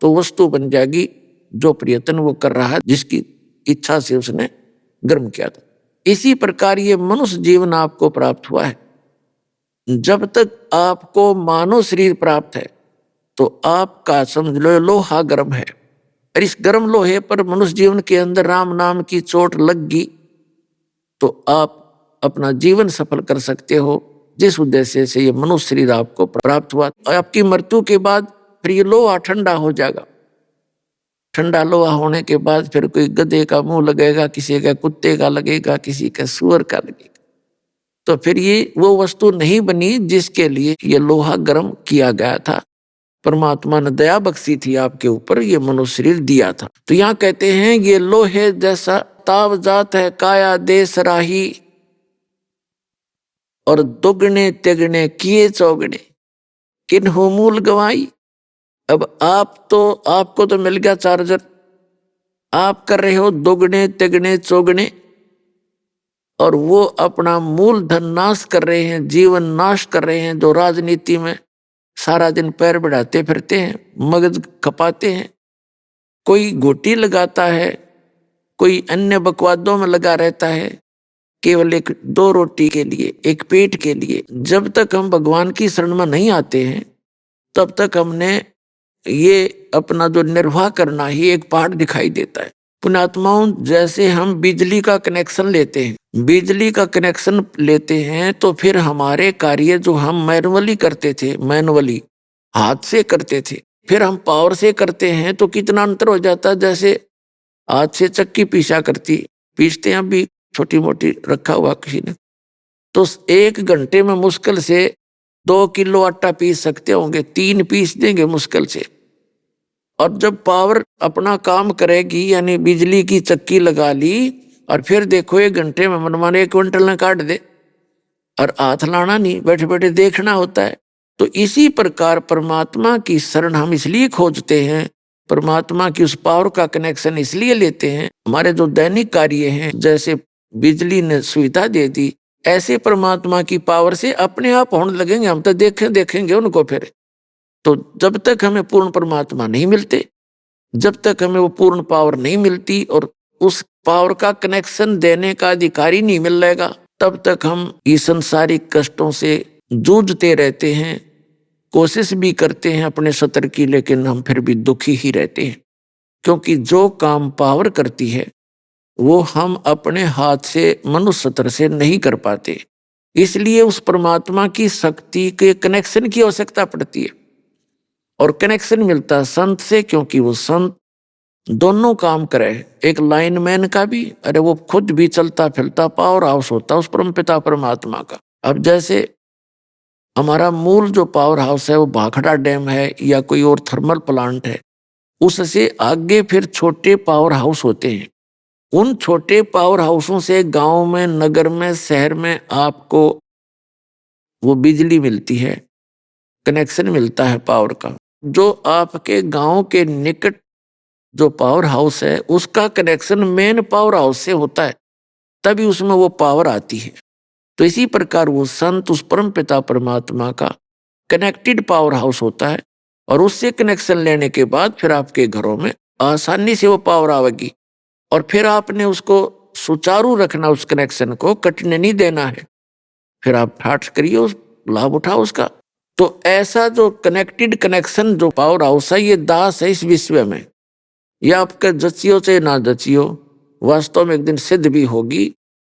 तो वस्तु बन जाएगी जो प्रयत्न वो कर रहा है, जिसकी इच्छा से उसने गर्म किया था। इसी प्रकार ये मनुष्य जीवन आपको प्राप्त हुआ है। जब तक आपको मानव शरीर प्राप्त है तो आपका समझ लो लोहा गर्म है, और इस गर्म लोहे पर मनुष्य जीवन के अंदर राम नाम की चोट लग गई तो आप अपना जीवन सफल कर सकते हो, जिस उद्देश्य से ये मनुष्य शरीर आपको प्राप्त हुआ। और आपकी मृत्यु के बाद फिर ये लोहा ठंडा हो जाएगा। ठंडा लोहा होने के बाद फिर कोई गधे का मुंह लगेगा, किसी का कुत्ते का लगेगा, किसी का सुअर का लगेगा, तो फिर ये वो वस्तु नहीं बनी जिसके लिए ये लोहा गर्म किया गया था। परमात्मा ने दया बख्शी थी आपके ऊपर, ये मनुष्य शरीर दिया था। तो यहाँ कहते हैं ये लोहे जैसा ताव जात है काया देश राही, और दुगने तिगने किए चौगने किन्हों मूल गवाई। अब आपको तो मिल गया चार्जर, आप कर रहे हो दुगने तिगने चौगने, और वो अपना मूल धन नाश कर रहे हैं, जीवन नाश कर रहे हैं। जो राजनीति में सारा दिन पैर बढ़ाते फिरते हैं, मगज खपाते हैं, कोई गोटी लगाता है, कोई अन्य बकवादों में लगा रहता है, केवल एक दो रोटी के लिए, एक पेट के लिए। जब तक हम भगवान की शरण में नहीं आते हैं तब तक हमने ये अपना जो निर्वाह करना ही एक पहाड़ दिखाई देता है। पुण्यात्माओं, जैसे हम बिजली का कनेक्शन लेते हैं, बिजली का कनेक्शन लेते हैं तो फिर हमारे कार्य जो हम मैनुअली करते थे, मैनुअली हाथ से करते थे, फिर हम पावर से करते हैं तो कितना अंतर हो जाता है। जैसे हाथ से चक्की पीसते हैं, अभी छोटी मोटी रखा हुआ किसी ने, तो 1 घंटे में मुश्किल से 2 किलो आटा पीस सकते होंगे, 3 पीस देंगे मुश्किल से। और जब पावर अपना काम करेगी, यानी बिजली की चक्की लगा ली, और फिर देखो 1 घंटे में मनमाने 1 क्विंटल न काट दे, और हाथ लाना नहीं, बैठे बैठे देखना होता है। तो इसी प्रकार परमात्मा की शरण हम इसलिए खोजते हैं, परमात्मा की उस पावर का कनेक्शन इसलिए लेते हैं। हमारे जो दैनिक कार्य हैं, जैसे बिजली ने सुविधा दे दी, ऐसे परमात्मा की पावर से अपने आप होने लगेंगे। हम तो देखेंगे उनको फिर। तो जब तक हमें पूर्ण परमात्मा नहीं मिलते जब तक हमें वो पूर्ण पावर नहीं मिलती और उस पावर का कनेक्शन देने का अधिकारी नहीं मिल रहेगा, तब तक हम ये संसारिक कष्टों से जूझते रहते हैं, कोशिश भी करते हैं अपने सतर की, लेकिन हम फिर भी दुखी ही रहते हैं। क्योंकि जो काम पावर करती है वो हम अपने हाथ से मनुष्य सतर से नहीं कर पाते, इसलिए उस परमात्मा की शक्ति के कनेक्शन की आवश्यकता पड़ती है। और कनेक्शन मिलता है संत से, क्योंकि वो संत दोनों काम करे, एक लाइनमैन का भी, अरे वो खुद भी चलता फिरता पावर हाउस होता उस परमपिता परमात्मा का। अब जैसे हमारा मूल जो पावर हाउस है वो भाखड़ा डैम है या कोई और थर्मल प्लांट है, उससे आगे फिर छोटे पावर हाउस होते हैं। उन छोटे पावर हाउसों से गांव में, नगर में, शहर में आपको वो बिजली मिलती है, कनेक्शन मिलता है पावर का। जो आपके गांव के निकट जो पावर हाउस है उसका कनेक्शन मेन पावर हाउस से होता है, तभी उसमें वो पावर आती है। तो इसी प्रकार वो संत उस परम पिता परमात्मा का कनेक्टेड पावर हाउस होता है, और उससे कनेक्शन लेने के बाद फिर आपके घरों में आसानी से वो पावर आएगी। और फिर आपने उसको सुचारू रखना, उस कनेक्शन को कटने नहीं देना है, फिर आप ठाठ करिए, उस लाभ उठाओ उसका। तो ऐसा जो कनेक्टेड कनेक्शन जो पावर हाउस है, ये दास है इस विश्व में। ये आपका जचियो चाहे ना जचियो, वास्तव में एक दिन सिद्ध भी होगी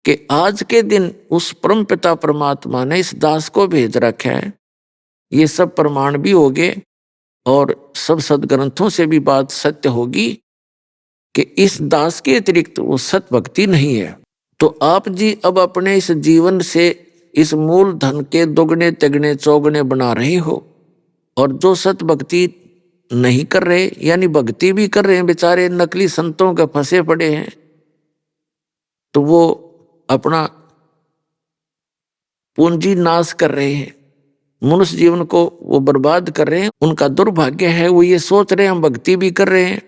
कि आज के दिन उस परम पिता परमात्मा ने इस दास को भेज रखा है। ये सब प्रमाण भी हो गए और सब सदग्रंथों से भी बात सत्य होगी कि इस दास के अतिरिक्त वो सत भक्ति नहीं है। तो आप जी अब अपने इस जीवन से इस मूल धन के दुगने तिगने चौगने बना रहे हो, और जो सत भक्ति नहीं कर रहे, यानी भक्ति भी कर रहे हैं बेचारे नकली संतों के फंसे पड़े हैं, तो वो अपना पूंजी नाश कर रहे हैं, मनुष्य जीवन को वो बर्बाद कर रहे हैं। उनका दुर्भाग्य है, वो ये सोच रहे हैं हम भक्ति भी कर रहे हैं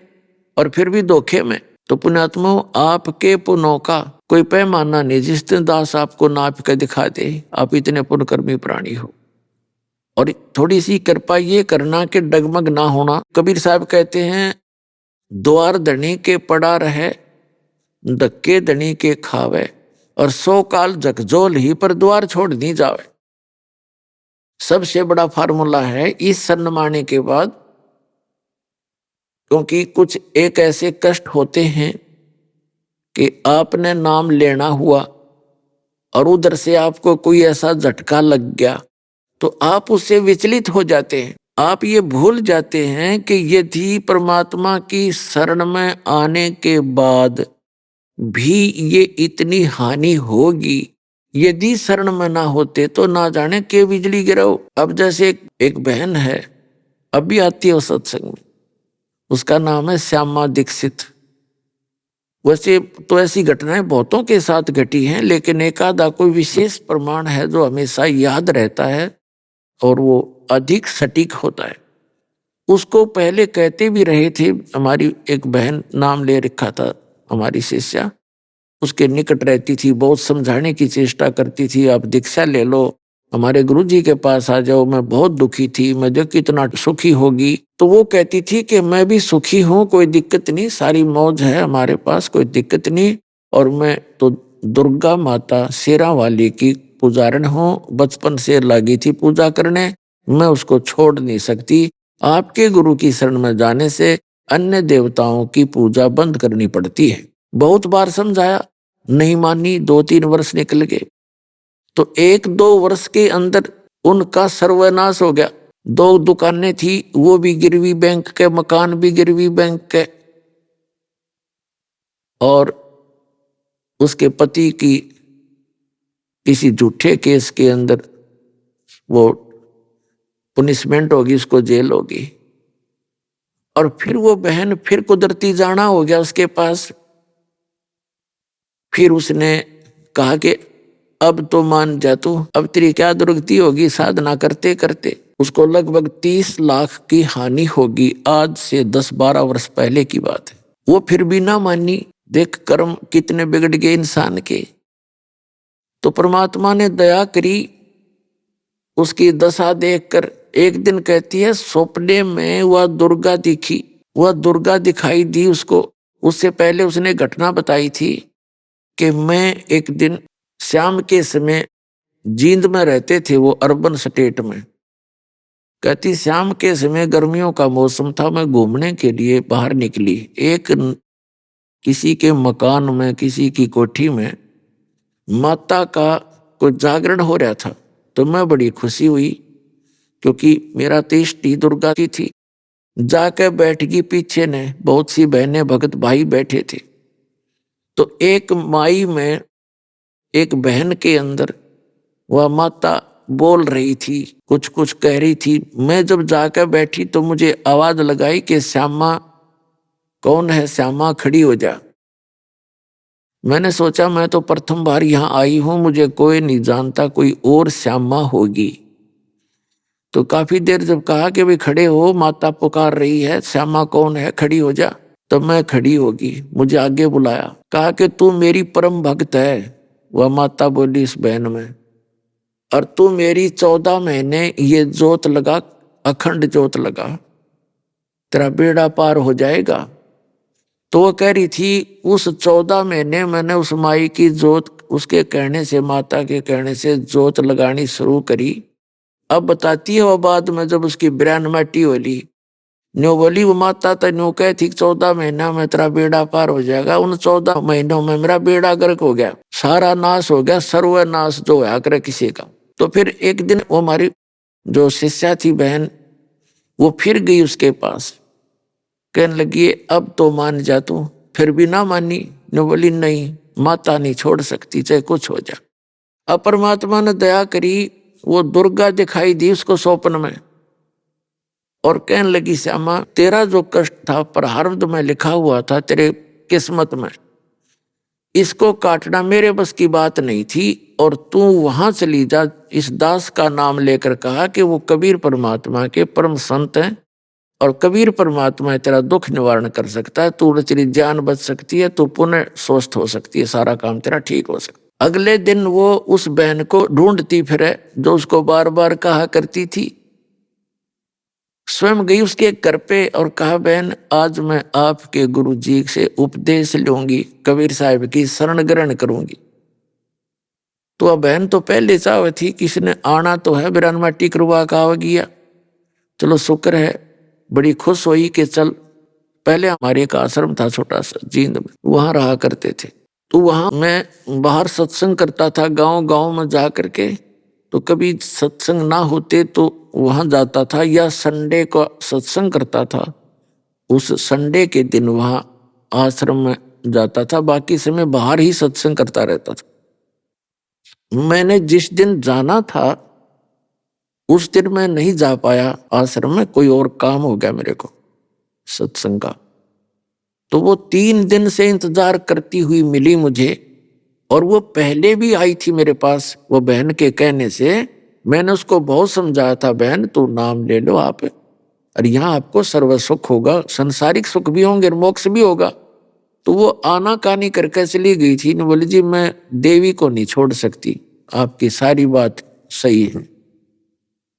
और फिर भी धोखे में। तो पुण्यात्मा, आपके पुण्यों का कोई पैमाना नहीं, जिस दिन दास आपको नाप के दिखा दे आप इतने पुण्यकर्मी प्राणी हो। और थोड़ी सी कृपा ये करना कि डगमग ना होना। कबीर साहब कहते हैं, द्वार धनी के पड़ा रहे, धक्के धनी के खावे, और 100 काल झकझोल ही पर द्वार छोड़ नहीं जावे। सबसे बड़ा फार्मूला है इस सन्माने के बाद, क्योंकि कुछ एक ऐसे कष्ट होते हैं कि आपने नाम लेना हुआ और उधर से आपको कोई ऐसा झटका लग गया तो आप उससे विचलित हो जाते हैं। आप ये भूल जाते हैं कि यदि परमात्मा की शरण में आने के बाद भी ये इतनी हानि होगी, यदि शरण में ना होते तो ना जाने के बिजली गिराओ। अब जैसे एक बहन है, अभी आती है सत्संग में, उसका नाम है श्यामा दीक्षित। वैसे तो ऐसी घटनाएं बहुतों के साथ घटी हैं, लेकिन एक आधा कोई विशेष प्रमाण है जो हमेशा याद रहता है और वो अधिक सटीक होता है। उसको पहले कहते भी रहे थे, हमारी एक बहन नाम ले रखा था, हमारी शिष्या उसके निकट रहती थी, बहुत समझाने की चेष्टा करती थी, आप दीक्षा ले लो, हमारे गुरुजी के पास आ जाओ, मैं बहुत दुखी थी, मैं जो कितना सुखी होगी। तो वो कहती थी कि मैं भी सुखी हूँ, कोई दिक्कत नहीं, सारी मौज है हमारे पास, कोई दिक्कत नहीं। और मैं तो दुर्गा माता शेरा वाली की पुजारन हूँ, बचपन से लगी थी पूजा करने, मैं उसको छोड़ नहीं सकती। आपके गुरु की शरण में जाने से अन्य देवताओं की पूजा बंद करनी पड़ती है। बहुत बार समझाया, नहीं मानी, 2-3 वर्ष निकल गए। तो 1-2 वर्ष के अंदर उनका सर्वनाश हो गया। 2 दुकानें थी, वो भी गिरवी बैंक के, मकान भी गिरवी बैंक के, और उसके पति की किसी झूठे केस के अंदर वो पुनिशमेंट होगी, उसको जेल होगी। और फिर वो बहन फिर कुदरती जाना हो गया उसके पास। फिर उसने कहा कि अब तो मान जा तू, अब तेरी क्या दुर्गति होगी साधना करते करते। उसको लगभग 30 लाख की हानि होगी, आज से 10-12 वर्ष पहले की बात है। वो फिर भी ना मानी। देख कर्म कितने बिगड़ गए इंसान के। तो परमात्मा ने दया करी, उसकी दशा देखकर एक दिन कहती है, सपने में वह दुर्गा दिखी वह दुर्गा दिखाई दी उसको। उससे पहले उसने घटना बताई थी कि मैं एक दिन शाम के समय, जींद में रहते थे वो अर्बन स्टेट में, कहती शाम के समय गर्मियों का मौसम था, मैं घूमने के लिए बाहर निकली। किसी के मकान में, किसी की कोठी में माता का कोई जागरण हो रहा था, तो मैं बड़ी खुशी हुई क्योंकि मेरा तो इष्ट ही दुर्गा की थी। जाकर बैठ गई पीछे ने, बहुत सी बहनें भगत भाई बैठे थे। तो एक माई में, एक बहन के अंदर वह माता बोल रही थी, कुछ कुछ कह रही थी। मैं जब जाकर बैठी तो मुझे आवाज लगाई कि श्यामा, कौन है श्यामा, खड़ी हो जा। मैंने सोचा मैं तो प्रथम बार यहाँ आई हूं, मुझे कोई नहीं जानता, कोई और श्यामा होगी। तो काफी देर जब कहा कि भाई खड़े हो, माता पुकार रही है, श्यामा कौन है, खड़ी हो जा, तब मैं खड़ी होगी। मुझे आगे बुलाया, कहा कि तू मेरी परम भक्त है। वह माता बोली इस बहन में, और तू मेरी 14 महीने ये जोत लगा, अखंड जोत लगा, तेरा बेड़ा पार हो जाएगा। तो वो कह रही थी उस 14 महीने मैंने उस माई की जोत, उसके कहने से, माता के कहने से जोत लगानी शुरू करी। अब बताती है वो बाद में जब उसकी 92 होली, न्यू बोली वो माता तो न्यू कह थी 14 महीना में तेरा बेड़ा पार हो जाएगा। उन 14 महीनों में मेरा बेड़ा गर्क हो गया, सारा नाश हो गया, सर्वनाश जो है करे किसी का। तो फिर एक दिन वो हमारी जो शिष्या थी बहन, वो फिर गई उसके पास, कहने लगी अब तो मान जा तू। फिर भी ना मानी, ने बोली नहीं, माता नहीं छोड़ सकती चाहे कुछ हो जा। अब परमात्मा ने दया करी, वो दुर्गा दिखाई दी उसको स्वप्न में, और कहने लगी श्यामा, तेरा जो कष्ट था प्रारब्ध में लिखा हुआ था तेरे किस्मत में, इसको काटना मेरे बस की बात नहीं थी, और तू वहां चली जा। इस दास का नाम लेकर कहा कि वो कबीर परमात्मा के परम संत हैं, और कबीर परमात्मा तेरा दुख निवारण कर सकता है, तू तेरी जान बच सकती है, तू पुनः स्वस्थ हो सकती है, सारा काम तेरा ठीक हो सकता। अगले दिन वो उस बहन को ढूंढती फिरे जो उसको बार बार कहा करती थी। स्वयं गई उसके घर पे और कहा, बहन आज मैं आपके गुरु जी से उपदेश लूंगी, कबीर साहब की शरण ग्रहण करूंगी। तो वह बहन तो पहले चाह थी, किसी ने आना तो है, बिरानमाटी करवा का आ गया, चलो शुक्र है। बड़ी खुश हुई कि चल, पहले हमारे एक आश्रम था छोटा सा जींद में, वहां रहा करते थे। तो वहां मैं बाहर सत्संग करता था, गांव गांव में जा करके। तो कभी सत्संग ना होते तो वहां जाता था, या संडे को सत्संग करता था, उस संडे के दिन वहां आश्रम में जाता था, बाकी समय बाहर ही सत्संग करता रहता था। मैंने जिस दिन जाना था उस दिन मैं नहीं जा पाया आश्रम में, कोई और काम हो गया मेरे को सत्संग का। तो वो 3 दिन से इंतजार करती हुई मिली मुझे, और वो पहले भी आई थी मेरे पास। वो बहन के कहने से मैंने उसको बहुत समझाया था, बहन तू नाम ले लो आप, और यहाँ आपको सर्व सुख होगा, संसारिक सुख भी होंगे, मोक्ष भी होगा। तो वो आना कानी करके चली गई थी, ने बोली जी मैं देवी को नहीं छोड़ सकती, आपकी सारी बात सही है।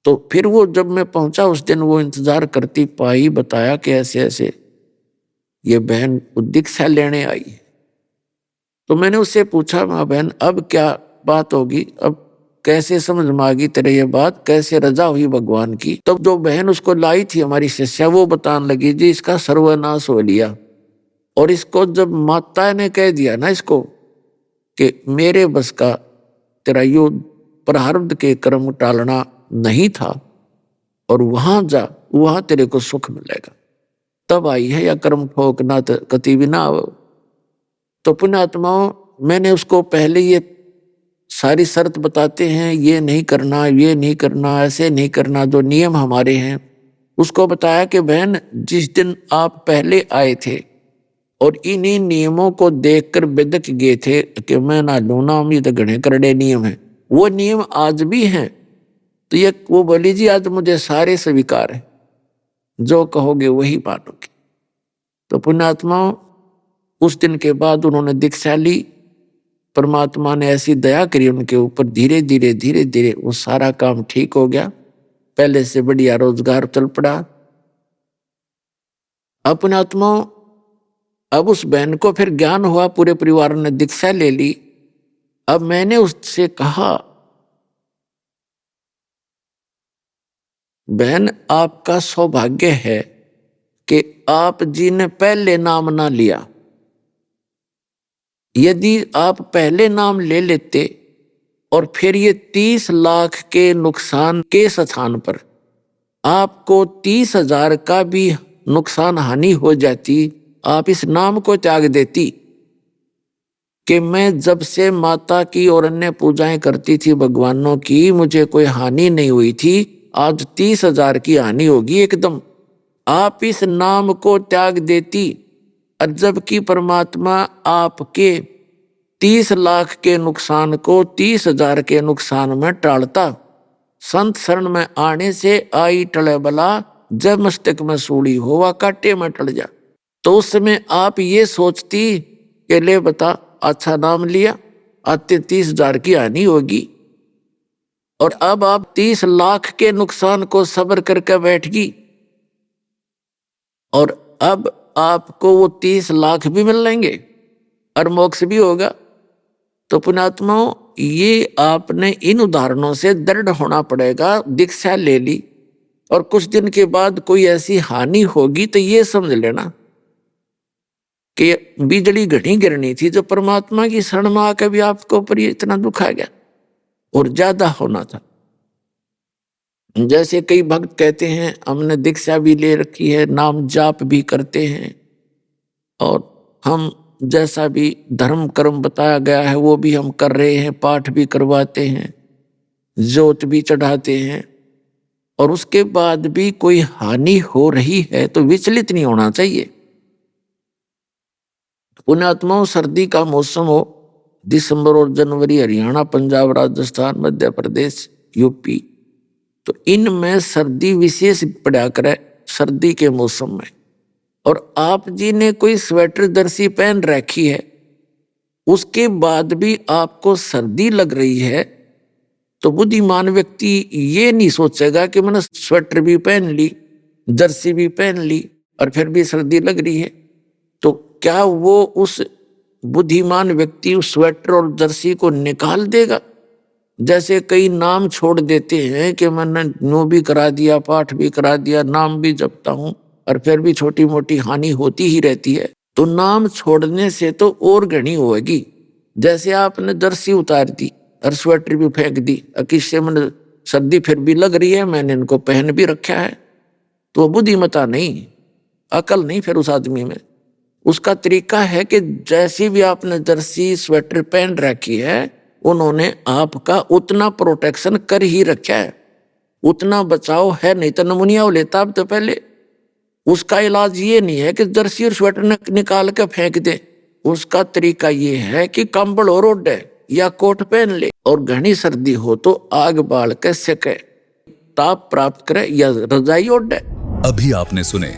तो फिर वो जब मैं पहुंचा उस दिन, वो इंतजार करती पाई, बताया कि ऐसे ऐसे ये बहन दीक्षा लेने आई है। तो मैंने उससे पूछा, माँ बहन अब क्या बात होगी, अब कैसे समझ में आ गई तेरे ये बात, कैसे रजा हुई भगवान की। तब जो बहन उसको लाई थी हमारी शिष्या, वो बताने लगी जी इसका सर्वनाश हो लिया। और इसको जब माता ने कह दिया ना इसको कि मेरे बस का तेरा यो प्रारब्ध के कर्म टालना नहीं था, और वहां जा, वहां तेरे को सुख मिलेगा, तब आई है, या कर्म ठोकना तो कति भी ना हो। तो पुण्यात्माओं, मैंने उसको पहले ये सारी शर्त बताते हैं, ये नहीं करना, ये नहीं करना, ऐसे नहीं करना, जो नियम हमारे हैं, उसको बताया कि बहन जिस दिन आप पहले आए थे और इन्हीं नियमों को देखकर बिदक गए थे कि मैं ना लूना, ये तो घने करड़े नियम है, वो नियम आज भी हैं। तो ये वो बोली जी आज मुझे सारे स्वीकार है, जो कहोगे वही मानोगे। तो पुण्यात्माओं, उस दिन के बाद उन्होंने दीक्षा ली। परमात्मा ने ऐसी दया करी उनके ऊपर, धीरे धीरे धीरे धीरे वो सारा काम ठीक हो गया, पहले से बढ़िया रोजगार चल पड़ा। अपने आत्मा, अब उस बहन को फिर ज्ञान हुआ, पूरे परिवार ने दीक्षा ले ली। अब मैंने उससे कहा, बहन आपका सौभाग्य है कि आप जी ने पहले नाम ना लिया। यदि आप पहले नाम ले लेते और फिर ये 30 लाख के नुकसान के स्थान पर आपको 30,000 का भी नुकसान हानि हो जाती, आप इस नाम को त्याग देती कि मैं जब से माता की और अन्य पूजाएं करती थी भगवानों की, मुझे कोई हानि नहीं हुई थी, आज 30,000 की हानि होगी एकदम। आप इस नाम को त्याग देती, और जबकि परमात्मा आपके 30 लाख के नुकसान को 30,000 के नुकसान में टालता। संत शरण में आने से आई टले बला, जब मस्तक में सूली होवा काटे में टल जा। तो उस समय आप ये सोचती कि ले बता, अच्छा नाम लिया, आते 30,000 की हानि होगी, और अब आप 30 लाख के नुकसान को सब्र करके बैठ गई, और अब आपको वो 30 लाख भी मिल लेंगे और मोक्ष भी होगा। तो पुण्यात्माओं, ये आपने इन उदाहरणों से दृढ़ होना पड़ेगा। दीक्षा ले ली और कुछ दिन के बाद कोई ऐसी हानि होगी तो ये समझ लेना कि बिजली घनी गिरनी थी, जो परमात्मा की शरण में आकर भी आपको ऊपर इतना दुख आ गया, और ज्यादा होना था। जैसे कई भक्त कहते हैं हमने दीक्षा भी ले रखी है, नाम जाप भी करते हैं, और हम जैसा भी धर्म कर्म बताया गया है वो भी हम कर रहे हैं, पाठ भी करवाते हैं, जोत भी चढ़ाते हैं, और उसके बाद भी कोई हानि हो रही है तो विचलित नहीं होना चाहिए। पुण्यात्माओं, सर्दी का मौसम हो, दिसंबर और जनवरी हरियाणा, पंजाब, राजस्थान, मध्य प्रदेश, यूपी, तो इनमें सर्दी विशेष पड़ा करे सर्दी के मौसम में। और आप जी ने कोई स्वेटर जर्सी पहन रखी है, उसके बाद भी आपको सर्दी लग रही है, तो बुद्धिमान व्यक्ति ये नहीं सोचेगा कि मैंने स्वेटर भी पहन ली, जर्सी भी पहन ली और फिर भी सर्दी लग रही है। तो क्या वो उस बुद्धिमान व्यक्ति उस स्वेटर और जर्सी को निकाल देगा? जैसे कई नाम छोड़ देते हैं कि मैंने नो भी करा दिया, पाठ भी करा दिया, नाम भी जपता हूं, और फिर भी छोटी मोटी हानि होती ही रहती है। तो नाम छोड़ने से तो और घनी होगी। जैसे आपने जर्सी उतार दी और स्वेटर भी फेंक दी, किससे मैंने सर्दी फिर भी लग रही है, मैंने इनको पहन भी रखा है, तो बुद्धिमता नहीं, अकल नहीं फिर उस आदमी में। उसका तरीका है कि जैसी भी आपने जर्सी स्वेटर पहन रखी है, उन्होंने आपका उतना प्रोटेक्शन कर ही रखा है, उतना बचाव है, नहीं तो नमूनिया लेता अब तो पहले। उसका इलाज ये नहीं है कि जर्सी और स्वेटर निकाल के फेंक दे, उसका तरीका ये है कि कंबल और ओढ़े या कोट पहन ले, और घनी सर्दी हो तो आग बाल के सेके, ताप प्राप्त करे या रजाई ओढ़े। अभी आपने सुने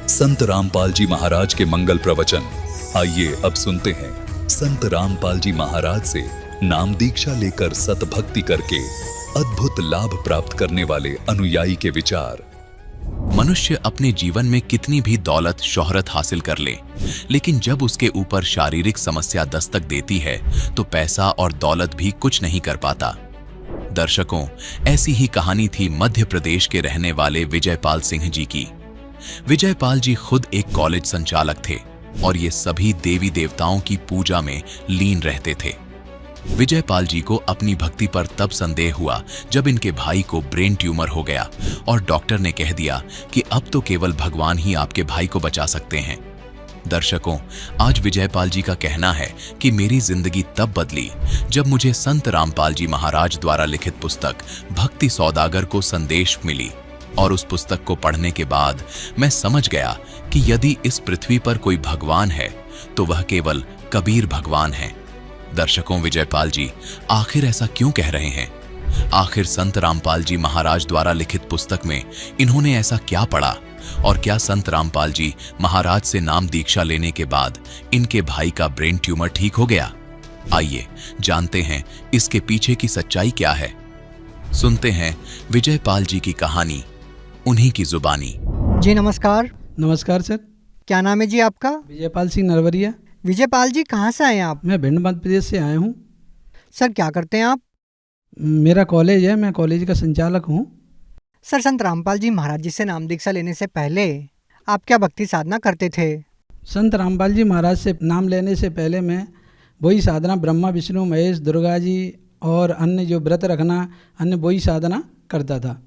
संत रामपाल जी महाराज के मंगल प्रवचन। आइए अब सुनते हैं संत रामपाल जी महाराज से नाम दीक्षा लेकर सतभक्ति करके अद्भुत लाभ प्राप्त करने वाले अनुयायी के विचार। मनुष्य अपने जीवन में कितनी भी दौलत शोहरत हासिल कर ले, लेकिन जब उसके ऊपर शारीरिक समस्या दस्तक देती है तो पैसा और दौलत भी कुछ नहीं कर पाता। दर्शकों, ऐसी ही कहानी थी मध्य प्रदेश के रहने वाले विजयपाल सिंह जी की। विजयपाल जी खुद एक कॉलेज संचालक थे और ये सभी देवी देवताओं की पूजा में लीन रहते थे। विजयपाल जी को अपनी भक्ति पर तब संदेह हुआ जब इनके भाई को ब्रेन ट्यूमर हो गया और डॉक्टर ने कह दिया कि अब तो केवल भगवान ही आपके भाई को बचा सकते हैं। दर्शकों, आज विजयपाल जी का कहना है कि मेरी जिंदगी तब बदली जब मुझे संत रामपाल जी महाराज द्वारा लिखित पुस्तक भक्ति सौदागर को संदेश मिली, और उस पुस्तक को पढ़ने के बाद मैं समझ गया कि यदि इस पृथ्वी पर कोई भगवान है तो वह केवल कबीर भगवान है। दर्शकों, विजयपाल जी आखिर ऐसा क्यों कह रहे हैं? आखिर संत रामपाल जी महाराज द्वारा लिखित पुस्तक में इन्होंने ऐसा क्या पढ़ा, और क्या संत रामपाल जी महाराज से नाम दीक्षा लेने के बाद इनके भाई का ब्रेन ट्यूमर ठीक हो गया? आइए जानते हैं इसके पीछे की सच्चाई क्या है। सुनते हैं विजयपाल जी की कहानी, उन्हीं की जुबानी। जी नमस्कार। नमस्कार सर। क्या नाम है जी आपका? विजयपाल सिंह नरवरिया। विजयपाल जी, कहाँ से आए हैं आप? मैं भिंड मध्य प्रदेश से आया हूँ। सर क्या करते हैं आप? मेरा कॉलेज है, मैं कॉलेज का संचालक हूँ। सर संत रामपाल जी महाराज जी से नाम दीक्षा लेने से पहले आप क्या भक्ति साधना करते थे? संत रामपाल जी महाराज से नाम लेने से पहले मैं वही साधना ब्रह्मा विष्णु महेश दुर्गा जी और अन्य जो व्रत रखना, अन्य वही साधना करता था।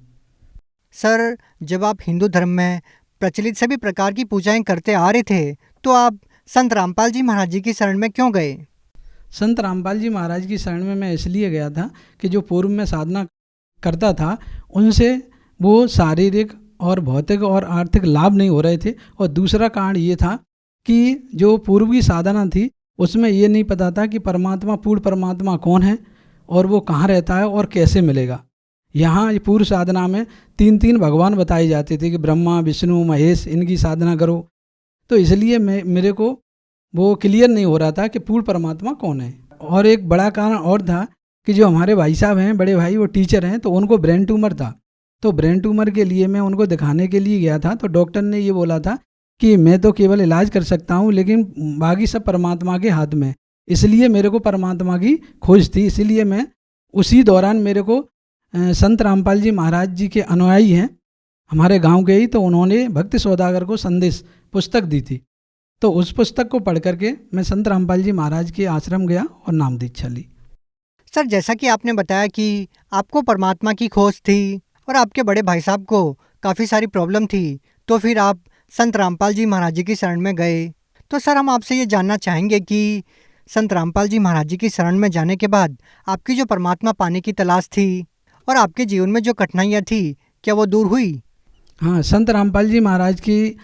सर जब आप हिंदू धर्म में प्रचलित सभी प्रकार की पूजाएं करते आ रहे थे तो आप संत रामपाल जी महाराज जी की शरण में क्यों गए? संत रामपाल जी महाराज की शरण में मैं इसलिए गया था कि जो पूर्व में साधना करता था उनसे वो शारीरिक और भौतिक और आर्थिक लाभ नहीं हो रहे थे। और दूसरा कारण ये था कि जो पूर्व की साधना थी उसमें ये नहीं पता था कि परमात्मा, पूर्ण परमात्मा कौन है और वो कहाँ रहता है और कैसे मिलेगा। यहाँ ये पूर्व साधना में 3 भगवान बताए जाते थे कि ब्रह्मा विष्णु महेश, इनकी साधना करो। तो इसलिए मेरे को वो क्लियर नहीं हो रहा था कि पूर्ण परमात्मा कौन है। और एक बड़ा कारण और था कि जो हमारे भाई साहब हैं, बड़े भाई, वो टीचर हैं, तो उनको ब्रेन ट्यूमर था। तो ब्रेन ट्यूमर के लिए मैं उनको दिखाने के लिए गया था। तो डॉक्टर ने ये बोला था कि मैं तो केवल इलाज कर सकता हूँ लेकिन बाकी सब परमात्मा के हाथ में। इसलिए मेरे को परमात्मा की खोज थी। इसीलिए मैं उसी दौरान मेरे को संत रामपाल जी महाराज जी के अनुयायी हैं हमारे गांव के ही, तो उन्होंने भक्ति सौदागर को संदेश पुस्तक दी थी। तो उस पुस्तक को पढ़ करके मैं संत रामपाल जी महाराज के आश्रम गया और नाम दीक्षा ली। सर जैसा कि आपने बताया कि आपको परमात्मा की खोज थी और आपके बड़े भाई साहब को काफ़ी सारी प्रॉब्लम थी, तो फिर आप संत रामपाल जी महाराज जी की शरण में गए। तो सर हम आपसे ये जानना चाहेंगे कि संत रामपाल जी महाराज जी की शरण में जाने के बाद आपकी जो परमात्मा पाने की तलाश थी और आपके जीवन में जो कठिनाइयाँ थी, क्या वो दूर हुई? हाँ, संत रामपाल जी महाराज की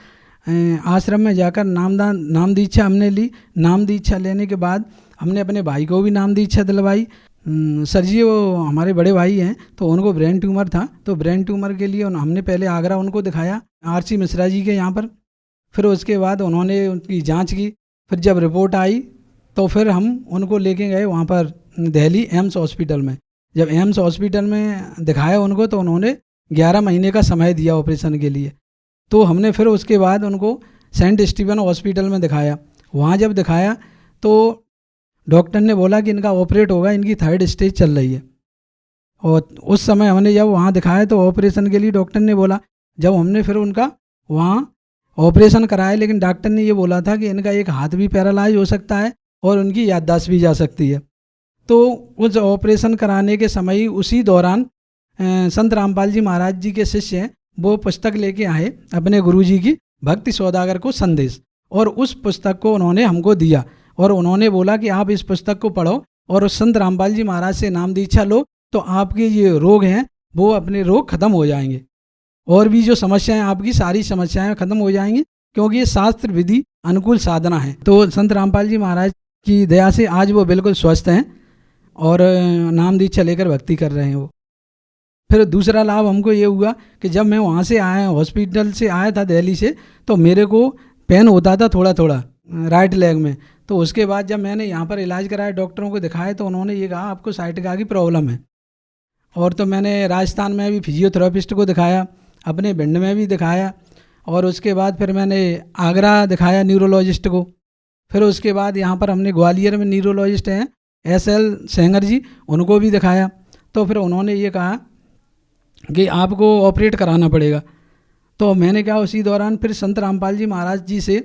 आश्रम में जाकर नाम दीक्षा हमने ली। नाम दीक्षा लेने के बाद हमने अपने भाई को भी नाम दीक्षा दिलवाई। सर जी वो हमारे बड़े भाई हैं, तो उनको ब्रेन ट्यूमर था। तो ब्रेन ट्यूमर के लिए हमने पहले आगरा उनको दिखाया RC मिश्रा जी के यहाँ पर। फिर उसके बाद उन्होंने उनकी जांच की। फिर जब रिपोर्ट आई तो फिर हम उनको लेके गए वहाँ पर दिल्ली एम्स हॉस्पिटल में। जब एम्स हॉस्पिटल में दिखाया उनको तो उन्होंने 11 महीने का समय दिया ऑपरेशन के लिए। तो हमने फिर उसके बाद उनको सेंट स्टीफन हॉस्पिटल में दिखाया। वहाँ जब दिखाया तो डॉक्टर ने बोला कि इनका ऑपरेट होगा, इनकी 3rd स्टेज चल रही है। और उस समय हमने जब वहाँ दिखाया तो ऑपरेशन के लिए डॉक्टर ने बोला, जब हमने फिर उनका वहाँ ऑपरेशन कराया, लेकिन डॉक्टर ने ये बोला था कि इनका एक हाथ भी पैरालाइज हो सकता है और उनकी याददाश्त भी जा सकती है। तो उस ऑपरेशन कराने के समय ही उसी दौरान संत रामपाल जी महाराज जी के शिष्य हैं, वो पुस्तक लेके आए अपने गुरुजी की भक्ति सौदागर को संदेश, और उस पुस्तक को उन्होंने हमको दिया और उन्होंने बोला कि आप इस पुस्तक को पढ़ो और उस संत रामपाल जी महाराज से नाम दीक्षा लो तो आपके ये रोग हैं वो अपने रोग खत्म हो जाएंगे और भी जो समस्याएं आपकी सारी समस्याएं खत्म हो जाएंगी, क्योंकि ये शास्त्र विधि अनुकूल साधना है। तो संत रामपाल जी महाराज की दया से आज वो बिल्कुल स्वस्थ हैं और नाम दीक्षा लेकर भक्ति कर रहे हैं वो। फिर दूसरा लाभ हमको ये हुआ कि जब मैं वहाँ से आया, हॉस्पिटल से आया था दिल्ली से, तो मेरे को पेन होता था थोड़ा थोड़ा राइट लेग में। तो उसके बाद जब मैंने यहाँ पर इलाज कराया, डॉक्टरों को दिखाया, तो उन्होंने ये कहा आपको साइटिका की प्रॉब्लम है। और तो मैंने राजस्थान में भी फिजियोथेरेपिस्ट को दिखाया, अपने भिंड में भी दिखाया, और उसके बाद फिर मैंने आगरा दिखाया न्यूरोलॉजिस्ट को। फिर उसके बाद यहाँ पर हमने ग्वालियर में न्यूरोलॉजिस्ट हैं SL सेंगर जी, उनको भी दिखाया। तो फिर उन्होंने ये कहा कि आपको ऑपरेट कराना पड़ेगा। तो मैंने क्या उसी दौरान फिर संत रामपाल जी महाराज जी से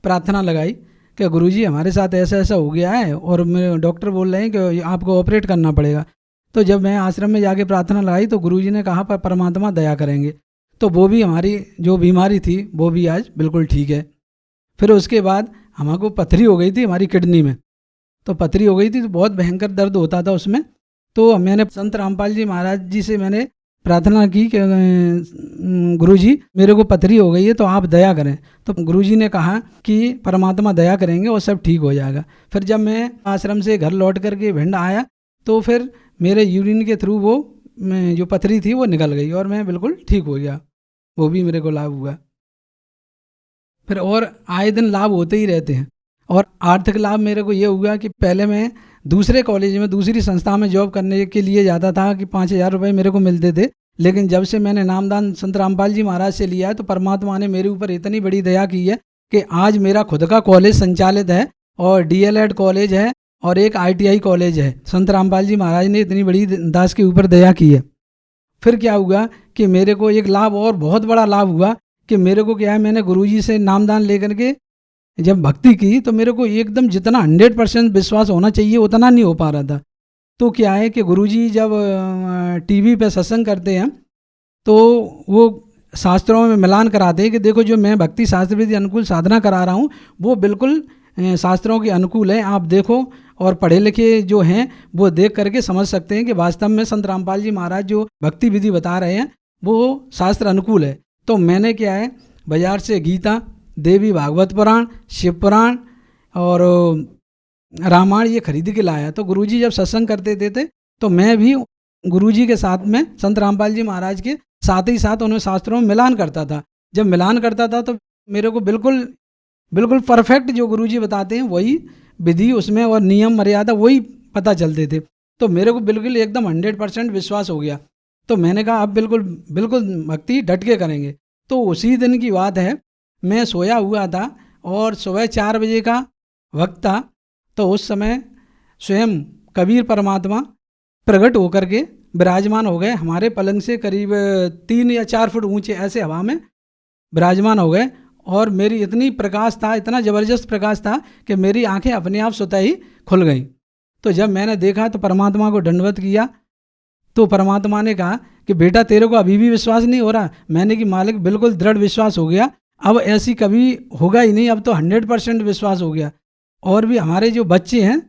प्रार्थना लगाई कि गुरुजी हमारे साथ ऐसा ऐसा हो गया है और मेरे डॉक्टर बोल रहे हैं कि आपको ऑपरेट करना पड़ेगा। तो जब मैं आश्रम में जाके प्रार्थना लगाई तो गुरुजी ने कहा पर परमात्मा दया करेंगे। तो वो भी हमारी जो बीमारी थी वो भी आज बिल्कुल ठीक है। फिर उसके बाद हमको पथरी हो गई थी हमारी किडनी में। तो पथरी हो गई थी तो बहुत भयंकर दर्द होता था उसमें। तो मैंने संत रामपाल जी महाराज जी से मैंने प्रार्थना की कि गुरुजी मेरे को पथरी हो गई है तो आप दया करें। तो गुरुजी ने कहा कि परमात्मा दया करेंगे और सब ठीक हो जाएगा। फिर जब मैं आश्रम से घर लौट करके भिंड आया तो फिर मेरे यूरिन के थ्रू वो जो पथरी थी वो निकल गई और मैं बिल्कुल ठीक हो गया। वो भी मेरे को लाभ हुआ। फिर और आए दिन लाभ होते ही रहते हैं। और आर्थिक लाभ मेरे को ये हुआ कि पहले मैं दूसरे कॉलेज में दूसरी संस्था में जॉब करने के लिए जाता था कि 5,000 रुपये मेरे को मिलते थे। लेकिन जब से मैंने नामदान संत रामपाल जी महाराज से लिया है तो परमात्मा ने मेरे ऊपर इतनी बड़ी दया की है कि आज मेरा खुद का कॉलेज संचालित है और डीएलएड कॉलेज है और एक आईटीआई कॉलेज है। संत रामपाल जी महाराज ने इतनी बड़ी दास के ऊपर दया की है। फिर क्या हुआ कि मेरे को एक लाभ और बहुत बड़ा लाभ हुआ कि मेरे को क्या है, मैंने गुरुजी से नामदान लेकर के जब भक्ति की तो मेरे को एकदम जितना 100% विश्वास होना चाहिए उतना नहीं हो पा रहा था। तो क्या है कि गुरुजी जब टीवी पे सत्संग करते हैं तो वो शास्त्रों में मिलान कराते हैं कि देखो जो मैं भक्ति शास्त्र विधि अनुकूल साधना करा रहा हूँ वो बिल्कुल शास्त्रों के अनुकूल है, आप देखो। और पढ़े लिखे जो हैं वो देख करके समझ सकते हैं कि वास्तव में संत रामपाल जी महाराज जो भक्ति विधि बता रहे हैं वो शास्त्र अनुकूल है। तो मैंने क्या है, बाजार से गीता, देवी भागवत पुराण, शिव पुराण और रामायण ये खरीद के लाया। तो गुरुजी जब सत्संग करते थे तो मैं भी गुरुजी के साथ में संत रामपाल जी महाराज के साथ ही साथ उन्हें शास्त्रों में मिलान करता था। जब मिलान करता था तो मेरे को बिल्कुल बिल्कुल परफेक्ट जो गुरुजी बताते हैं वही विधि उसमें और नियम मर्यादा वही पता चलते थे। तो मेरे को बिल्कुल एकदम 100% विश्वास हो गया। तो मैंने कहा अब बिल्कुल बिल्कुल भक्ति डट के करेंगे। तो उसी दिन की बात है, मैं सोया हुआ था और सुबह 4 बजे का वक्त था। तो उस समय स्वयं कबीर परमात्मा प्रकट होकर के विराजमान हो गए। हमारे पलंग से करीब 3 या 4 फुट ऊंचे ऐसे हवा में विराजमान हो गए और मेरी इतनी प्रकाश था, इतना ज़बरदस्त प्रकाश था कि मेरी आंखें अपने आप स्वतः ही खुल गईं। तो जब मैंने देखा तो परमात्मा को दंडवत किया। तो परमात्मा ने कहा कि बेटा तेरे को अभी भी विश्वास नहीं हो रहा। मैंने कि मालिक बिल्कुल दृढ़ विश्वास हो गया, अब ऐसी कभी होगा ही नहीं, अब तो 100% विश्वास हो गया। और भी हमारे जो बच्चे हैं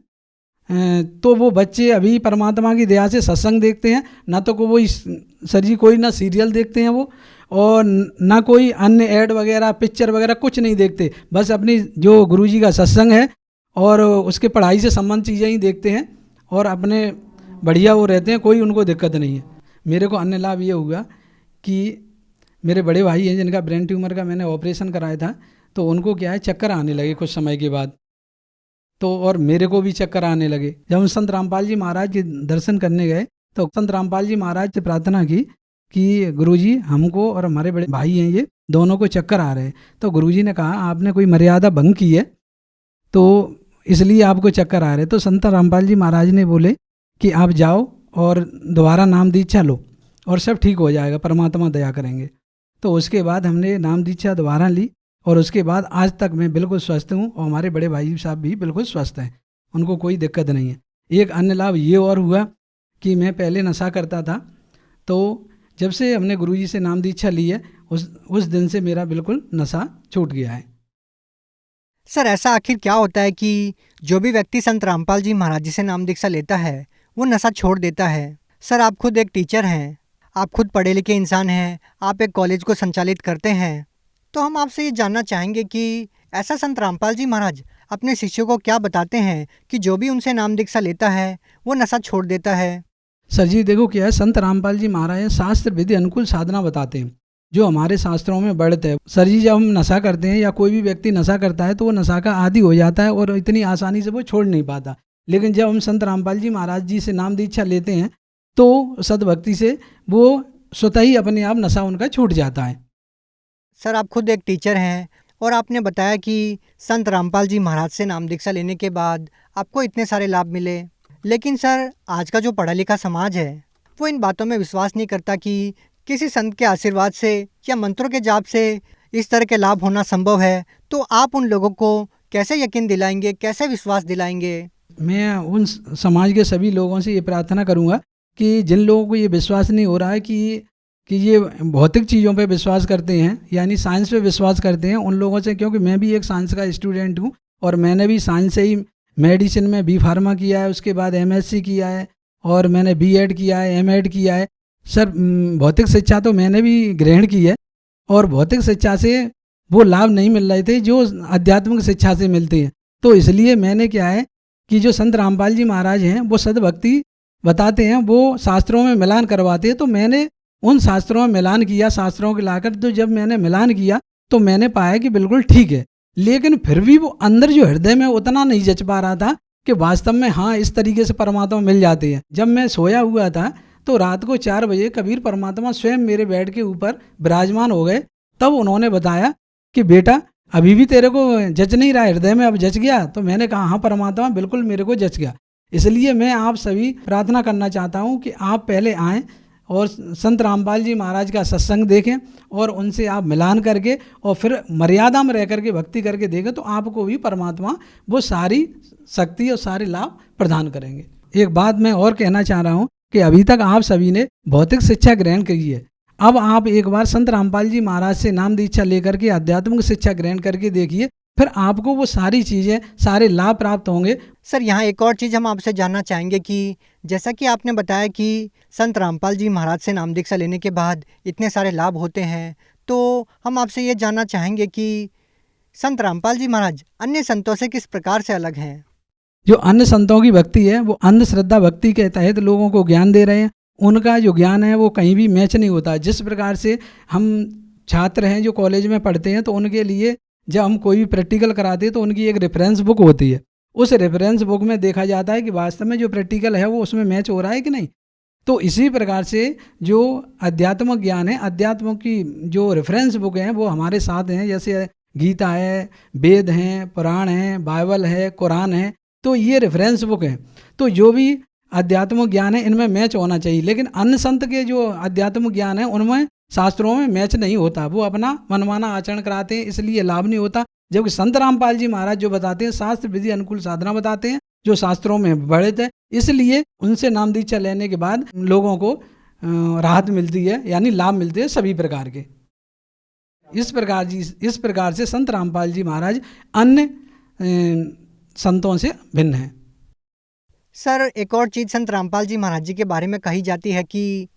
तो वो बच्चे अभी परमात्मा की दया से सत्संग देखते हैं, ना तो को वो सर जी कोई ना सीरियल देखते हैं वो और ना कोई अन्य ऐड वगैरह पिक्चर वगैरह कुछ नहीं देखते। बस अपनी जो गुरुजी का सत्संग है और उसके पढ़ाई से संबंध चीज़ें ही देखते हैं और अपने बढ़िया वो रहते हैं, कोई उनको दिक्कत नहीं है। मेरे को अन्य लाभ ये हुआ कि मेरे बड़े भाई हैं जिनका ब्रेन ट्यूमर का मैंने ऑपरेशन कराया था, तो उनको क्या है चक्कर आने लगे कुछ समय के बाद। तो और मेरे को भी चक्कर आने लगे। जब हम संत रामपाल जी महाराज के दर्शन करने गए तो संत रामपाल जी महाराज से प्रार्थना की कि गुरुजी हमको और हमारे बड़े भाई हैं ये दोनों को चक्कर आ रहे हैं। तो गुरुजी ने कहा आपने कोई मर्यादा भंग की है तो इसलिए आपको चक्कर आ रहे हैं। तो संत रामपाल जी महाराज ने बोले कि आप जाओ और दोबारा नाम दीक्षा लो और सब ठीक हो जाएगा, परमात्मा दया करेंगे। तो उसके बाद हमने नाम दीक्षा दोबारा ली और उसके बाद आज तक मैं बिल्कुल स्वस्थ हूँ और हमारे बड़े भाई साहब भी बिल्कुल स्वस्थ हैं, उनको कोई दिक्कत नहीं है। एक अन्य लाभ ये और हुआ कि मैं पहले नशा करता था, तो जब से हमने गुरुजी से नाम दीक्षा ली है उस दिन से मेरा बिल्कुल नशा छूट गया है। सर ऐसा आखिर क्या होता है कि जो भी व्यक्ति संत रामपाल जी महाराज जी से नाम दीक्षा लेता है वो नशा छोड़ देता है? सर आप खुद एक टीचर हैं, आप खुद पढ़े लिखे इंसान हैं, आप एक कॉलेज को संचालित करते हैं, तो हम आपसे ये जानना चाहेंगे कि ऐसा संत रामपाल जी महाराज अपने शिष्यों को क्या बताते हैं कि जो भी उनसे नाम दीक्षा लेता है वो नशा छोड़ देता है? सर जी देखो क्या है, संत रामपाल जी महाराज शास्त्र विधि अनुकूल साधना बताते हैं जो हमारे शास्त्रों में बढ़ते हैं। सर जी जब हम नशा करते हैं या कोई भी व्यक्ति नशा करता है तो वो नशा का आदी हो जाता है और इतनी आसानी से वो छोड़ नहीं पाता। लेकिन जब हम संत रामपाल जी महाराज जी से नाम दीक्षा लेते हैं तो सद्भक्ति से वो स्वतः ही अपने आप नशा उनका छूट जाता है। सर आप खुद एक टीचर हैं और आपने बताया कि संत रामपाल जी महाराज से नाम दीक्षा लेने के बाद आपको इतने सारे लाभ मिले, लेकिन सर आज का जो पढ़ा लिखा समाज है वो इन बातों में विश्वास नहीं करता कि किसी संत के आशीर्वाद से या मंत्रों के जाप से इस तरह के लाभ होना संभव है। तो आप उन लोगों को कैसे यकीन दिलाएंगे, कैसे विश्वास दिलाएंगे? मैं उन समाज के सभी लोगों से ये प्रार्थना करूँगा कि जिन लोगों को ये विश्वास नहीं हो रहा है कि ये भौतिक चीज़ों पे विश्वास करते हैं यानी साइंस पे विश्वास करते हैं, उन लोगों से, क्योंकि मैं भी एक साइंस का स्टूडेंट हूँ और मैंने भी साइंस से ही मेडिसिन में बी फार्मा किया है, उसके बाद MSc किया है और मैंने B.Ed किया है, M.Ed किया है। सर भौतिक शिक्षा तो मैंने भी ग्रहण की है और भौतिक शिक्षा से वो लाभ नहीं मिल रहे थे जो आध्यात्मिक शिक्षा से मिलते हैं। तो इसलिए मैंने क्या है कि जो संत रामपाल जी महाराज हैं वो सद्भक्ति बताते हैं, वो शास्त्रों में मिलान करवाते हैं। तो मैंने उन शास्त्रों में मिलान किया, शास्त्रों के लाकर, तो जब मैंने मिलान किया तो मैंने पाया कि बिल्कुल ठीक है, लेकिन फिर भी वो अंदर जो हृदय में उतना नहीं जच पा रहा था कि वास्तव में हाँ इस तरीके से परमात्मा मिल जाते हैं। जब मैं सोया हुआ था तो रात को 4 बजे कबीर परमात्मा स्वयं मेरे बेड के ऊपर विराजमान हो गए। तब उन्होंने बताया कि बेटा अभी भी तेरे को जच नहीं रहा, हृदय में अब जच गया? तो मैंने कहा हाँ परमात्मा, बिल्कुल मेरे को जच गया। इसलिए मैं आप सभी प्रार्थना करना चाहता हूँ कि आप पहले आएँ और संत रामपाल जी महाराज का सत्संग देखें और उनसे आप मिलान करके और फिर मर्यादा में रह करके भक्ति करके देखें, तो आपको भी परमात्मा वो सारी शक्ति और सारे लाभ प्रदान करेंगे। एक बात मैं और कहना चाह रहा हूँ कि अभी तक आप सभी ने भौतिक शिक्षा ग्रहण की है, अब आप एक बार संत रामपाल जी महाराज से नाम दीक्षा लेकर के आध्यात्मिक शिक्षा ग्रहण करके देखिए, फिर आपको वो सारी चीज़ें, सारे लाभ प्राप्त होंगे। सर यहाँ एक और चीज़ हम आपसे जानना चाहेंगे कि जैसा कि आपने बताया कि संत रामपाल जी महाराज से नाम दीक्षा लेने के बाद इतने सारे लाभ होते हैं, तो हम आपसे ये जानना चाहेंगे कि संत रामपाल जी महाराज अन्य संतों से किस प्रकार से अलग हैं? जो अन्य संतों की भक्ति है वो अंधश्रद्धा भक्ति के तहत लोगों को ज्ञान दे रहे हैं। उनका जो ज्ञान है वो कहीं भी मैच नहीं होता। जिस प्रकार से हम छात्र हैं जो कॉलेज में पढ़ते हैं, तो उनके लिए जब हम कोई भी प्रैक्टिकल कराते हैं तो उनकी एक रेफरेंस बुक होती है। उस रेफरेंस बुक में देखा जाता है कि वास्तव में जो प्रैक्टिकल है वो उसमें मैच हो रहा है कि नहीं। तो इसी प्रकार से जो अध्यात्म ज्ञान है, अध्यात्म की जो रेफरेंस बुक है वो हमारे साथ हैं, जैसे गीता है, वेद हैं, पुराण हैं, बाइबल है, कुरान है, तो ये रेफरेंस बुक है। तो जो भी अध्यात्म ज्ञान है इनमें मैच होना चाहिए। लेकिन अन्य संत के जो अध्यात्म ज्ञान है उनमें शास्त्रों में मैच नहीं होता, वो अपना मनमाना आचरण कराते हैं, इसलिए लाभ नहीं होता। जबकि संत रामपाल जी महाराज जो बताते हैं शास्त्र विधि अनुकूल साधना बताते हैं, जो शास्त्रों में बढ़ित है, इसलिए उनसे नाम दीक्षा लेने के बाद लोगों को राहत मिलती है, यानी लाभ मिलते हैं सभी प्रकार के। इस प्रकार से संत रामपाल जी महाराज अन्य संतों से भिन्न हैं। सर एक और चीज़ संत रामपाल जी महाराज जी के बारे में कही जाती है कि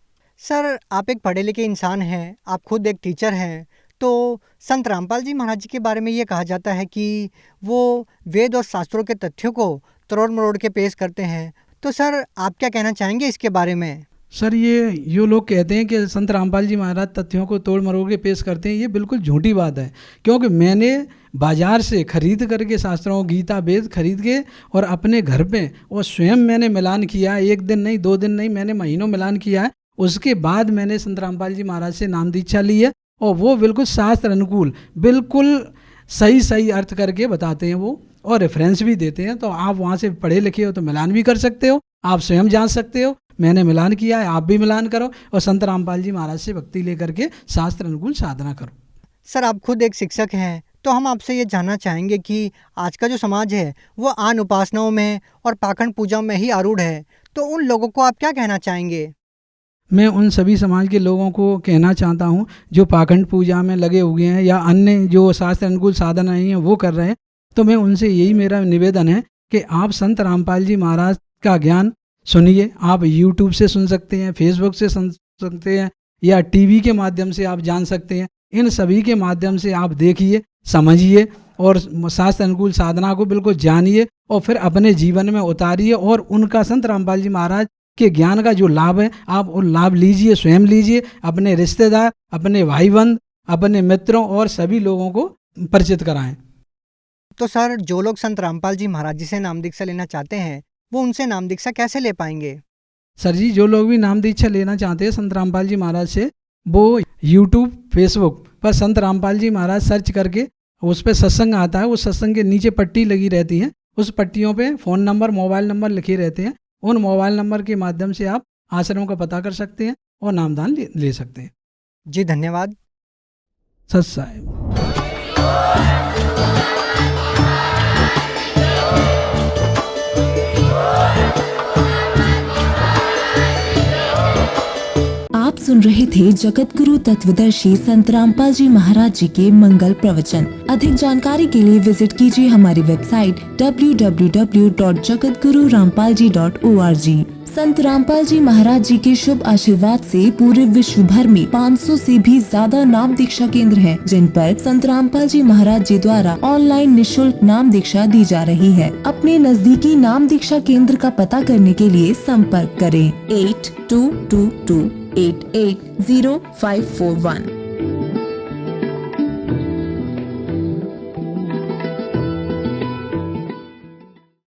सर आप एक पढ़े लिखे इंसान हैं, आप खुद एक टीचर हैं, तो संत रामपाल जी महाराज जी के बारे में ये कहा जाता है कि वो वेद और शास्त्रों के तथ्यों को तोड़ मरोड़ के पेश करते हैं। तो सर आप क्या कहना चाहेंगे इसके बारे में? सर ये लोग कहते हैं कि संत रामपाल जी महाराज तथ्यों को तोड़ मरोड़ के पेश करते हैं, ये बिल्कुल झूठी बात है। क्योंकि मैंने बाजार से खरीद करके शास्त्रों गीता वेद खरीद के और अपने घर पे और स्वयं मैंने मिलान किया, एक दिन नहीं, 2 दिन नहीं, मैंने महीनों मिलान किया है। उसके बाद मैंने संत रामपाल जी महाराज से नाम दीक्षा ली है और वो बिल्कुल शास्त्र अनुकूल, बिल्कुल सही अर्थ करके बताते हैं वो, और रेफरेंस भी देते हैं। तो आप वहाँ से पढ़े लिखे हो तो मिलान भी कर सकते हो, आप स्वयं जान सकते हो। मैंने मिलान किया है, आप भी मिलान करो और संत रामपाल जी महाराज से भक्ति लेकर के शास्त्र अनुकूल साधना करो। सर आप खुद एक शिक्षक हैं, तो हम आपसे ये जानना चाहेंगे कि आज का जो समाज है वो आन उपासनाओं में और पाखंड पूजा में ही आरूढ़ है, तो उन लोगों को आप क्या कहना चाहेंगे? मैं उन सभी समाज के लोगों को कहना चाहता हूँ जो पाखंड पूजा में लगे हुए हैं या अन्य जो शास्त्र अनुकूल साधना नहीं है वो कर रहे हैं, तो मैं उनसे यही मेरा निवेदन है कि आप संत रामपाल जी महाराज का ज्ञान सुनिए। आप यूट्यूब से सुन सकते हैं, फेसबुक से सुन सकते हैं, या टीवी के माध्यम से आप जान सकते हैं। इन सभी के माध्यम से आप देखिए, समझिए और शास्त्र अनुकूल साधना को बिल्कुल जानिए और फिर अपने जीवन में उतारिए और उनका संत रामपाल जी महाराज के ज्ञान का जो लाभ है आप वो लाभ लीजिए, स्वयं लीजिए, अपने रिश्तेदार, अपने भाई बंद, अपने मित्रों और सभी लोगों को परिचित कराएं। तो सर जो लोग संत रामपाल जी महाराज जी से नाम दीक्षा लेना चाहते हैं वो उनसे नाम दीक्षा कैसे ले पाएंगे? सर जी जो लोग भी नाम दीक्षा लेना चाहते हैं संत रामपाल जी महाराज से, वो यूट्यूब फेसबुक पर संत रामपाल जी महाराज सर्च करके उस पर सत्संग आता है, उस सत्संग के नीचे पट्टी लगी रहती है, उस पट्टियों पे फ़ोन नंबर, मोबाइल नंबर लिखे रहते हैं। उन मोबाइल नंबर के माध्यम से आप आश्रम का पता कर सकते हैं और नामदान ले सकते हैं। जी धन्यवाद। सत साहिब। आप सुन रहे थे जगत गुरु तत्वदर्शी संत रामपाल जी महाराज जी के मंगल प्रवचन। अधिक जानकारी के लिए विजिट कीजिए हमारी वेबसाइट www.jagatgururampalji.org। संत रामपाल जी महाराज जी के शुभ आशीर्वाद से पूरे विश्व भर में 500 से भी ज्यादा नाम दीक्षा केंद्र हैं, जिन पर संत रामपाल जी महाराज जी द्वारा ऑनलाइन निःशुल्क नाम दीक्षा दी जा रही है। अपने नजदीकी नाम दीक्षा केंद्र का पता करने के लिए संपर्क करें 8222880541।